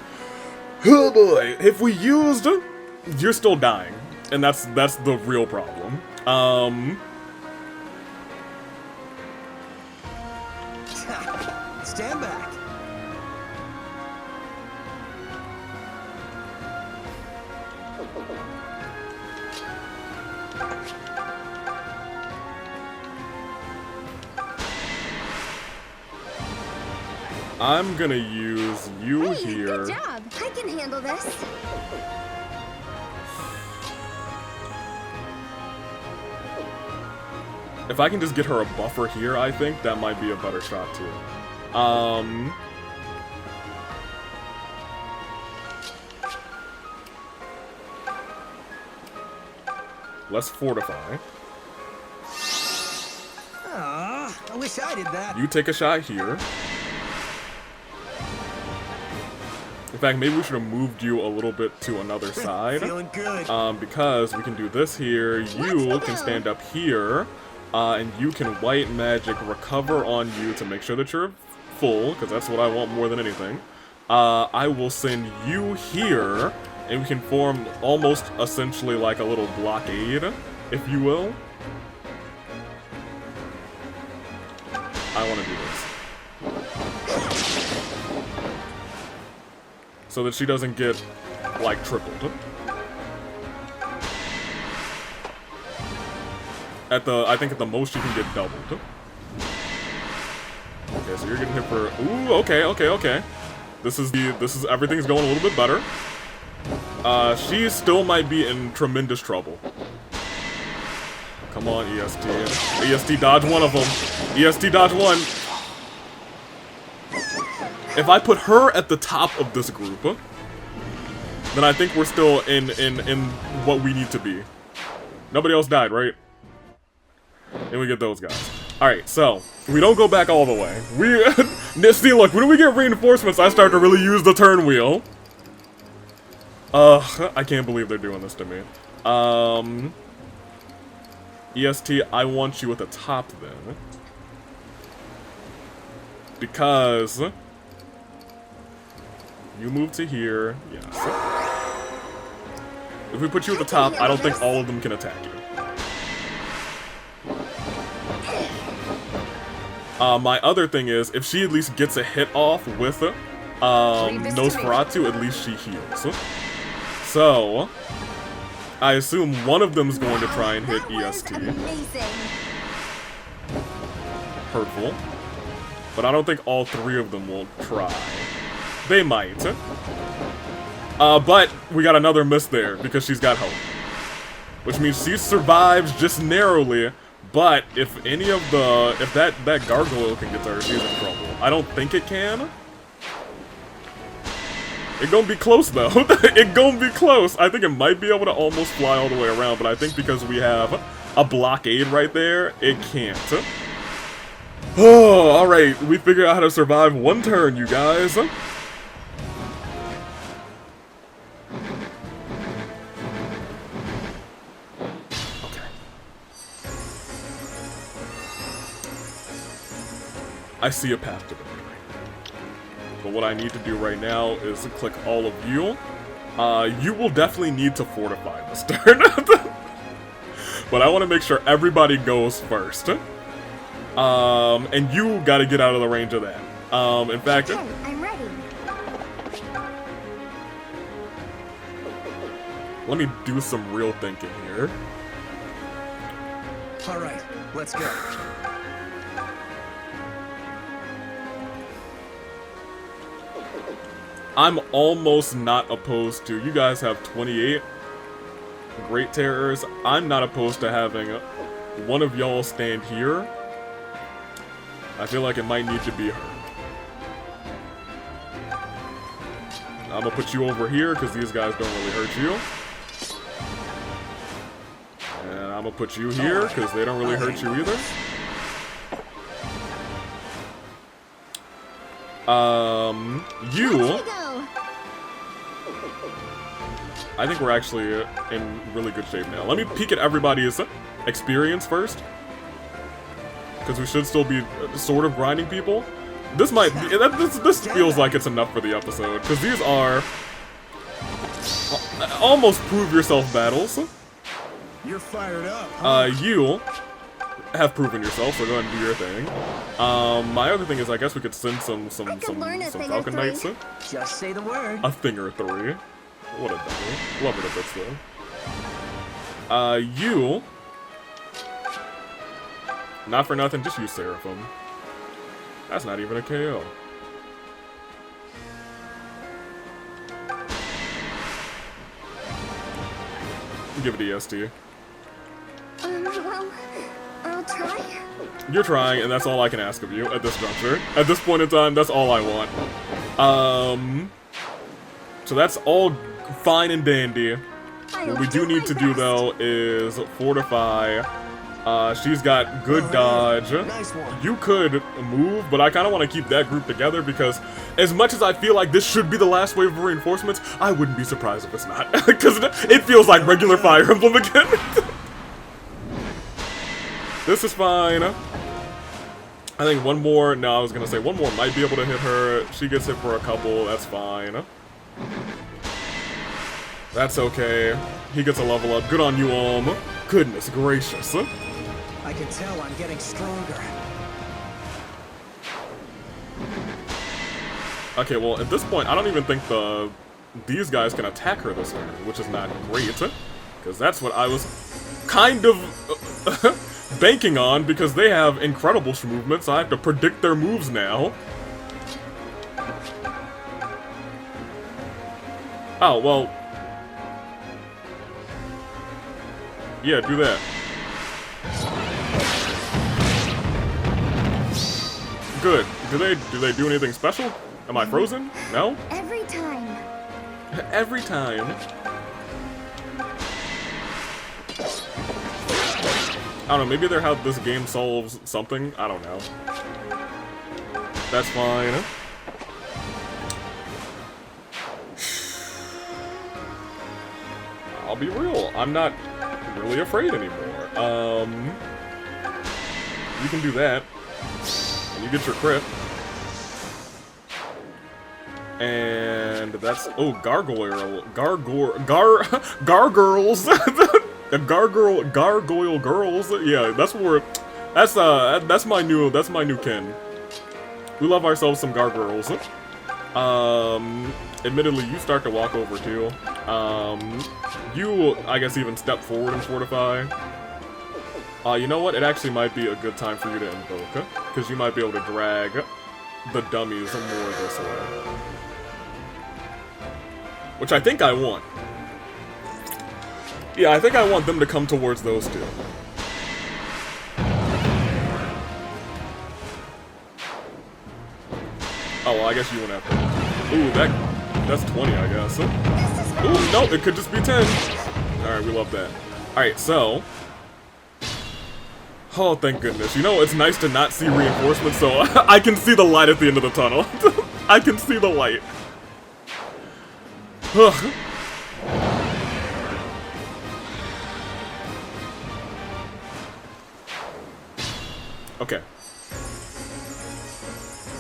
Oh boy. If we used... You're still dying. And that's the real problem. Stand back. I'm gonna use you Hey, here. good job. I can handle this. If I can just get her a buffer here, I think that might be a better shot too. Let's fortify. Aw, I wish I did that. You take a shot here. In fact, maybe we should have moved you a little bit to another side. Feeling good. Because we can do this here. You can stand up here. And you can white magic recover on you to make sure that you're full, because that's what I want more than anything. I will send you here, and we can form almost essentially like a little blockade, if you will. I want to do this. So that she doesn't get, like, tripled. I think at the most you can get doubled. Okay, so you're getting hit for... Ooh, okay. Everything's going a little bit better. She still might be in tremendous trouble. Come on, EST. EST, dodge one of them. EST, dodge one. If I put her at the top of this group, then I think we're still in what we need to be. Nobody else died, right? And we get those guys. Alright, so, we don't go back all the way. See, look, when we get reinforcements, I start to really use the turn wheel. I can't believe they're doing this to me. EST, I want you at the top then. Because... You move to here, yes. If we put you at the top, I don't think all of them can attack you. My other thing is, if she at least gets a hit off with Nosferatu, at least she heals. So, I assume one of them is going to try and hit EST. Hurtful. But I don't think all 3 of them will try. They might. But we got another miss there because she's got hope. Which means she survives just narrowly. But if any of the... If that gargoyle can get to her, she's in trouble. I don't think it can. It gonna be close, though. It gonna be close. I think it might be able to almost fly all the way around, but I think because we have a blockade right there, it can't. Oh, alright. We figured out how to survive one turn, you guys. I see a path to victory. But what I need to do right now is click all of you. You will definitely need to fortify this turn. But I want to make sure everybody goes first. And you gotta get out of the range of that. In fact... Okay, I'm ready. Let me do some real thinking here. All right, let's go. I'm almost not opposed to. You guys have 28 Great Terrors. I'm not opposed to having one of y'all stand here. I feel like it might need to be her. I'm gonna put you over here because these guys don't really hurt you. And I'm gonna put you here because they don't really hurt you either. You. I think we're actually in really good shape now. Let me peek at everybody's experience first. Because we should still be sort of grinding people. This might be, this feels like it's enough for the episode. Because these are almost prove yourself battles. You're fired up, huh? You have proven yourself, so go ahead and do your thing. My other thing is I guess we could send some Falcon Knights. Just say the word. A thing or three. What a dummy. Love it a bit though. You. Not for nothing, just use Seraphim. That's not even a KO. Give it EST. Well, I'll try. You're trying, and that's all I can ask of you at this juncture. At this point in time, that's all I want. So that's all fine and dandy. What we do need to do, though, is fortify. She's got good dodge. You could move, but I kind of want to keep that group together because as much as I feel like this should be the last wave of reinforcements, I wouldn't be surprised if it's not. Because it feels like regular Fire Emblem again. This is fine. I think one more, no, I was going to say one more might be able to hit her. She gets hit for a couple, that's fine. That's okay. He gets a level up. Good on you, Goodness gracious. I can tell I'm getting stronger. Okay, well, at this point, I don't even think these guys can attack her this turn, which is not great. Because that's what I was kind of banking on, because they have incredible movements. I have to predict their moves now. Oh, well. Yeah, do that. Good. Do they do anything special? Am I frozen? No? Every time. Every time. I don't know, maybe they're how this game solves something. I don't know. That's fine. I'll be real. I'm not really afraid anymore. You can do that. And you get your crit. And that's, oh, gargoyle girls. Yeah, that's my new kin. We love ourselves some gargoyles. Admittedly, you start to walk over too. You, I guess, even step forward and fortify. You know what? It actually might be a good time for you to invoke, because you might be able to drag the dummies more this way. Which I think I want. Yeah, I think I want them to come towards those two. Oh, well, I guess you wouldn't have to. Ooh, that's 20, I guess. Ooh, no, it could just be 10. Alright, we love that. Alright, so. Oh, thank goodness. You know, it's nice to not see reinforcements, so I can see the light at the end of the tunnel. I can see the light. Okay.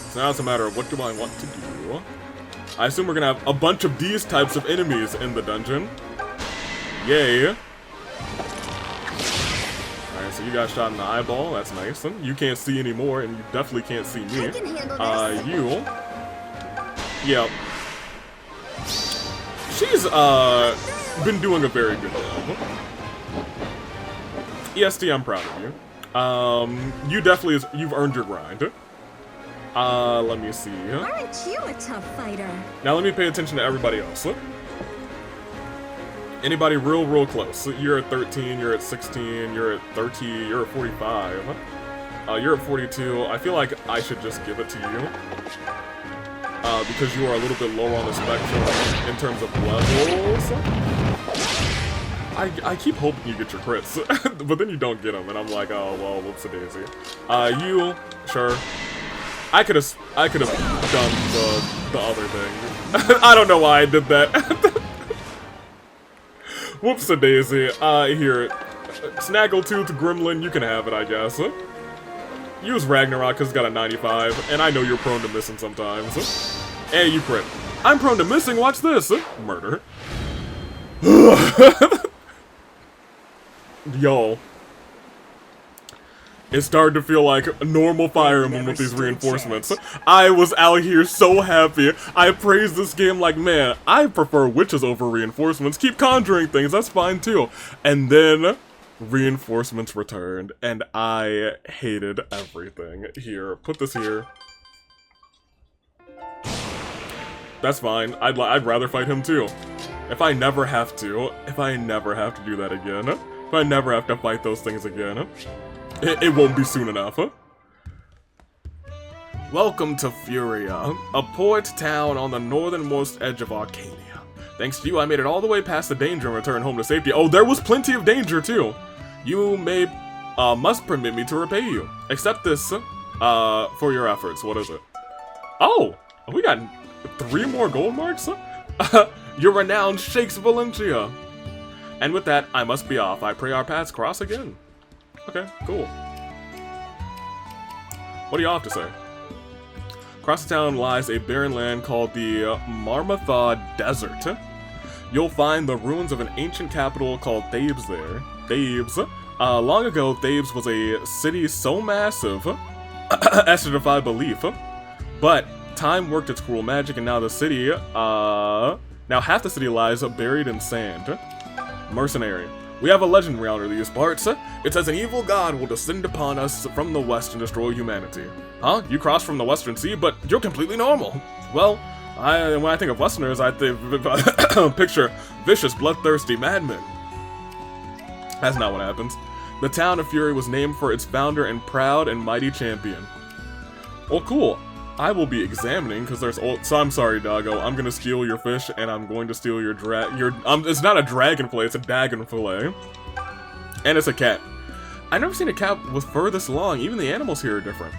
So now it's a matter of what do I want to do. I assume we're gonna have a bunch of these types of enemies in the dungeon. Yay. Alright, so you got shot in the eyeball. That's nice. You can't see anymore, and you definitely can't see me. I can handle this. You. Yep. She's been doing a very good job. EST, I'm proud of you. You definitely you've earned your grind. Let me see. Aren't you a tough fighter? Now let me pay attention to everybody else. Anybody real close? You're at 13, you're at 16, you're at 30, you're at 45. You're at 42. I feel like I should just give it to you. Because you are a little bit lower on the spectrum in terms of levels. I keep hoping you get your crits, but then you don't get them, and I'm like, oh, well, whoops-a-daisy. You, sure. I could have done the other thing. I don't know why I did that. Whoops-a-daisy. Here. Snaggletooth Gremlin, you can have it, I guess. Use Ragnarok because it's got a 95, and I know you're prone to missing sometimes. Hey, you crit. I'm prone to missing, watch this! Murder. Yo. It's starting to feel like a normal Fire Emblem with these reinforcements. I was out here so happy. I praised this game like, man, I prefer witches over reinforcements. Keep conjuring things, that's fine too. And then reinforcements returned, and I hated everything. Here, put this here. That's fine. I'd rather fight him too. If I never have to do that again, if I never have to fight those things again, it won't be soon enough. Welcome to Furia, a port town on the northernmost edge of Arcania. Thanks to you, I made it all the way past the danger and returned home to safety. Oh, there was plenty of danger too. You must permit me to repay you. Accept this, for your efforts. What is it? Oh, we got 3 more gold marks? Your renown shakes Valentia. And with that, I must be off. I pray our paths cross again. Okay, cool. What do y'all have to say? Across the town lies a barren land called the Marmathaw Desert. You'll find the ruins of an ancient capital called Thebes there. Thebes. Long ago, Thebes was a city so massive as to defy belief. But time worked its cruel magic, and now the city, now half the city lies buried in sand. Mercenary. We have a legend around these parts. It says an evil god will descend upon us from the west and destroy humanity. Huh? You crossed from the Western Sea, but you're completely normal. Well, when I think of Westerners, I picture vicious, bloodthirsty madmen. That's not what happens. The town of Fury was named for its founder and proud and mighty champion. Well, cool. I will be examining, because there's so I'm sorry, doggo. I'm gonna steal your fish, and I'm going to steal your it's not a dragonfly, it's a dagonfly. And it's a cat. I've never seen a cat with fur this long. Even the animals here are different.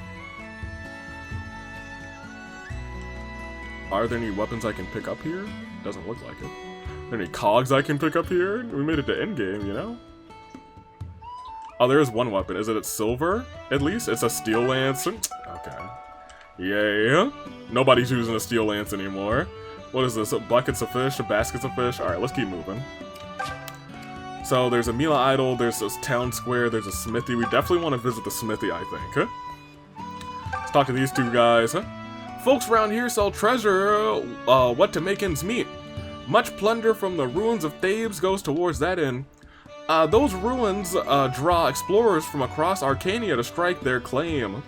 Are there any weapons I can pick up here? Doesn't look like it. Are there any cogs I can pick up here? We made it to endgame, you know? Oh, there is one weapon. Is it silver, at least? It's a steel lance. Okay. Yeah. Nobody's using a steel lance anymore. What is this? Buckets of fish? Baskets of fish? Alright, let's keep moving. So there's a Mila Idol, there's this town square, there's a smithy. We definitely want to visit the smithy, I think. Let's talk to these two guys. Folks around here sell treasure, what to make ends meet. Much plunder from the ruins of Thebes goes towards that end. Those ruins draw explorers from across Arcania to strike their claim.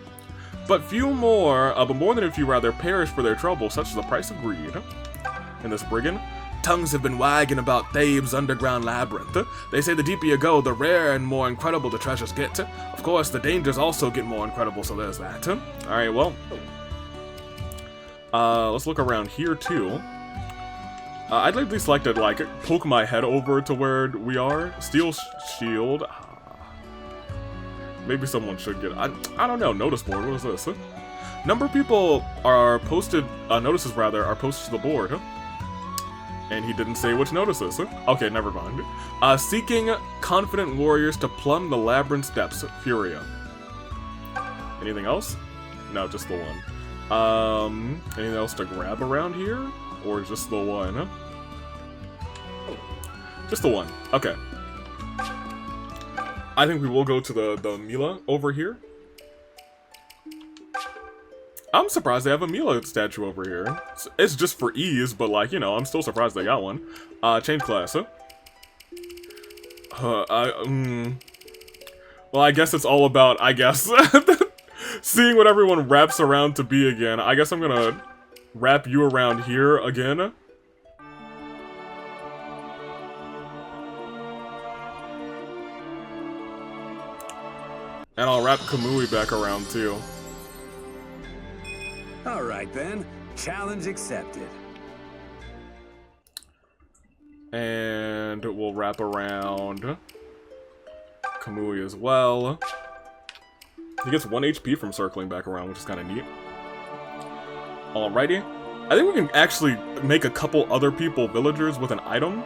But more than a few rather perish for their trouble, such as the price of greed. And this brigand? Tongues have been wagging about Thebes' underground labyrinth. They say the deeper you go, the rarer and more incredible the treasures get. Of course, the dangers also get more incredible, so there's that. Alright, well. Let's look around here, too. I'd at least like to, poke my head over to where we are. Steel shield. Maybe someone should get I don't know, notice board, what is this? Number of people are posted, notices rather, are posted to the board. And he didn't say which notices. Okay, never mind. Seeking confident warriors to plumb the labyrinth's depths, Furia. Anything else? No, just the one. Anything else to grab around here? Or just the one? Just the one, okay. I think we will go to the Mila over here. I'm surprised they have a Mila statue over here. It's just for ease, but like, you know, I'm still surprised they got one. Change class, huh? Well, I guess it's all about, I guess, seeing what everyone wraps around to be again. I guess I'm gonna wrap you around here again. And I'll wrap Kamui back around too. Alright then, challenge accepted. And we'll wrap around Kamui as well. He gets 1 HP from circling back around, which is kind of neat. Alrighty. I think we can actually make a couple other people villagers with an item.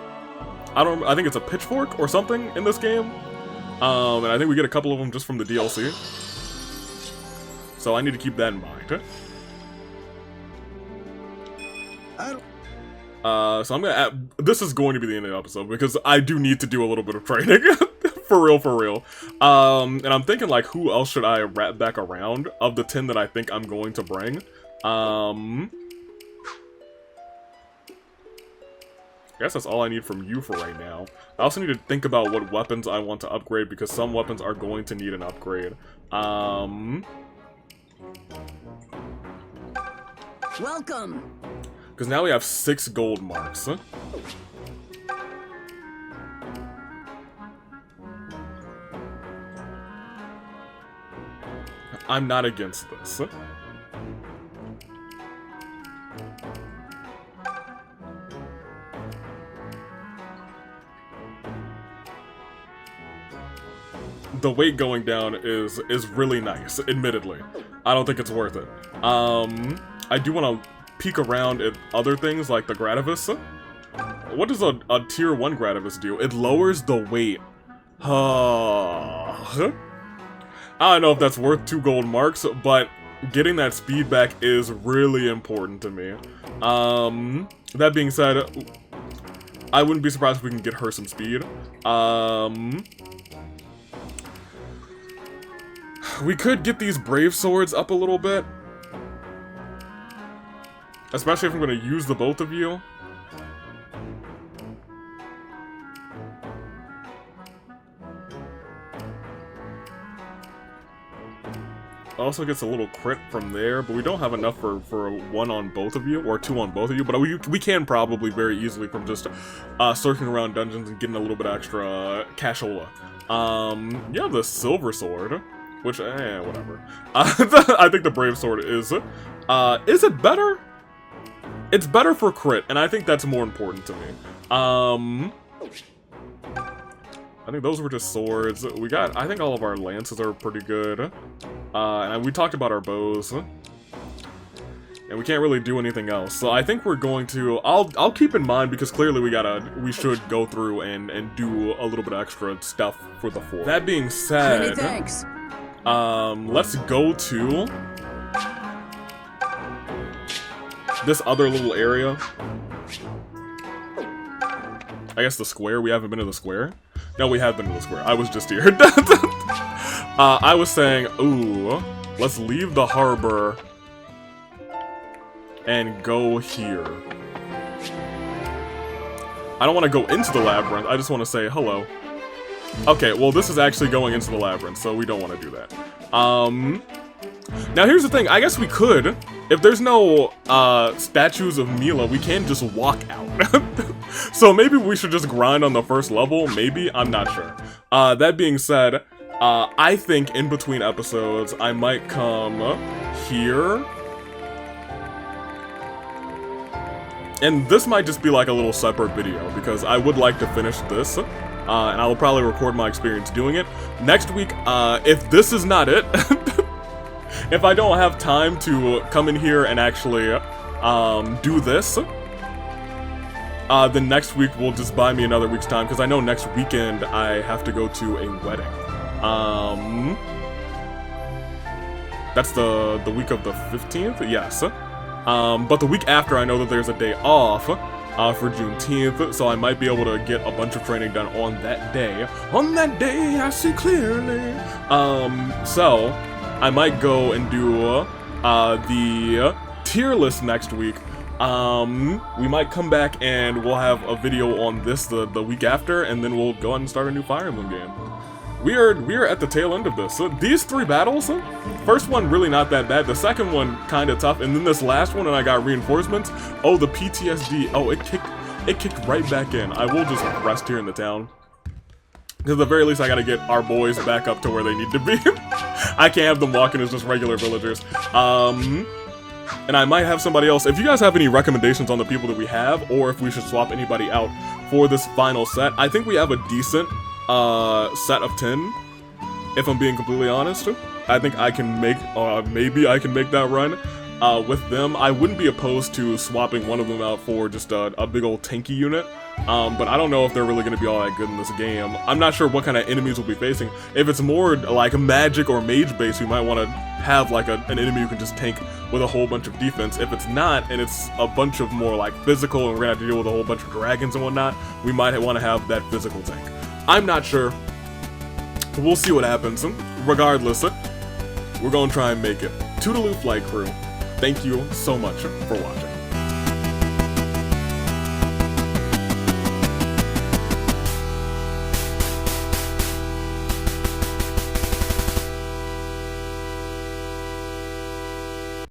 I think it's a pitchfork or something in this game. And I think we get a couple of them just from the DLC. So I need to keep that in mind. So I'm gonna add, this is going to be the end of the episode because I do need to do a little bit of training. For real. And I'm thinking like, who else should I wrap back around of the 10 that I think I'm going to bring? I guess that's all I need from you for right now. I also need to think about what weapons I want to upgrade because some weapons are going to need an upgrade. Welcome. Because now we have 6 gold marks. I'm not against this. The weight going down is really nice, admittedly. I don't think it's worth it. I do want to peek around at other things like the Gradivis. What does a tier 1 Gradivis do? It lowers the weight. I don't know if that's worth 2 gold marks, but getting that speed back is really important to me. That being said, I wouldn't be surprised if we can get her some speed. We could get these brave swords up a little bit. Especially if I'm going to use the both of you. Also gets a little crit from there, but we don't have enough for 1 on both of you, or 2 on both of you, but we can probably very easily from just circling around dungeons and getting a little bit extra cashola. You have the silver sword, which, whatever. I think the brave sword is it better? It's better for crit, and I think that's more important to me. I think those were just swords. We got, I think all of our lances are pretty good. And we talked about our bows. And we can't really do anything else. So I think we're going to, I'll keep in mind because clearly we should go through and do a little bit of extra stuff for the fort. That being said, Thanks. let's go to this other little area. I guess the square. We haven't been to the square. No, we have been to the square. I was just here. I was saying, ooh, let's leave the harbor and go here. I don't want to go into the labyrinth. I just want to say hello. Okay, well, this is actually going into the labyrinth, so we don't want to do that. Now, here's the thing. I guess we could. If there's no statues of Mila, we can just walk out. So maybe we should just grind on the first level. Maybe. I'm not sure. That being said, I think in between episodes, I might come here. And this might just be like a little separate video, because I would like to finish this. And I will probably record my experience doing it. Next week, if this is not it, if I don't have time to come in here and actually do this, then next week will just buy me another week's time, because I know next weekend I have to go to a wedding. That's the week of the 15th? Yes. But the week after, I know that there's a day off for Juneteenth, so I might be able to get a bunch of training done on that day. On that day, I see clearly. So I might go and do the tier list next week. We might come back and we'll have a video on this the week after, and then we'll go on and start a new Fire Emblem game. We are at the tail end of this. So these 3 battles, first one really not that bad, the second one kind of tough, and then this last one, and I got reinforcements. Oh, the PTSD. Oh, it kicked right back in. I will just rest here in the town. Because at the very least, I gotta get our boys back up to where they need to be. I can't have them walking as just regular villagers. And I might have somebody else. If you guys have any recommendations on the people that we have, or if we should swap anybody out for this final set, I think we have a decent set of 10, if I'm being completely honest. I think I can make, maybe I can make that run with them. I wouldn't be opposed to swapping one of them out for just a big old tanky unit. But I don't know if they're really going to be all that good in this game. I'm not sure what kind of enemies we'll be facing. If it's more like a magic or mage base, we might want to have like an enemy who can just tank with a whole bunch of defense. If it's not, and it's a bunch of more like physical, and we're going to have to deal with a whole bunch of dragons and whatnot, we might want to have that physical tank. I'm not sure. We'll see what happens. Regardless, we're going to try and make it. Toodaloo Flight Crew, thank you so much for watching.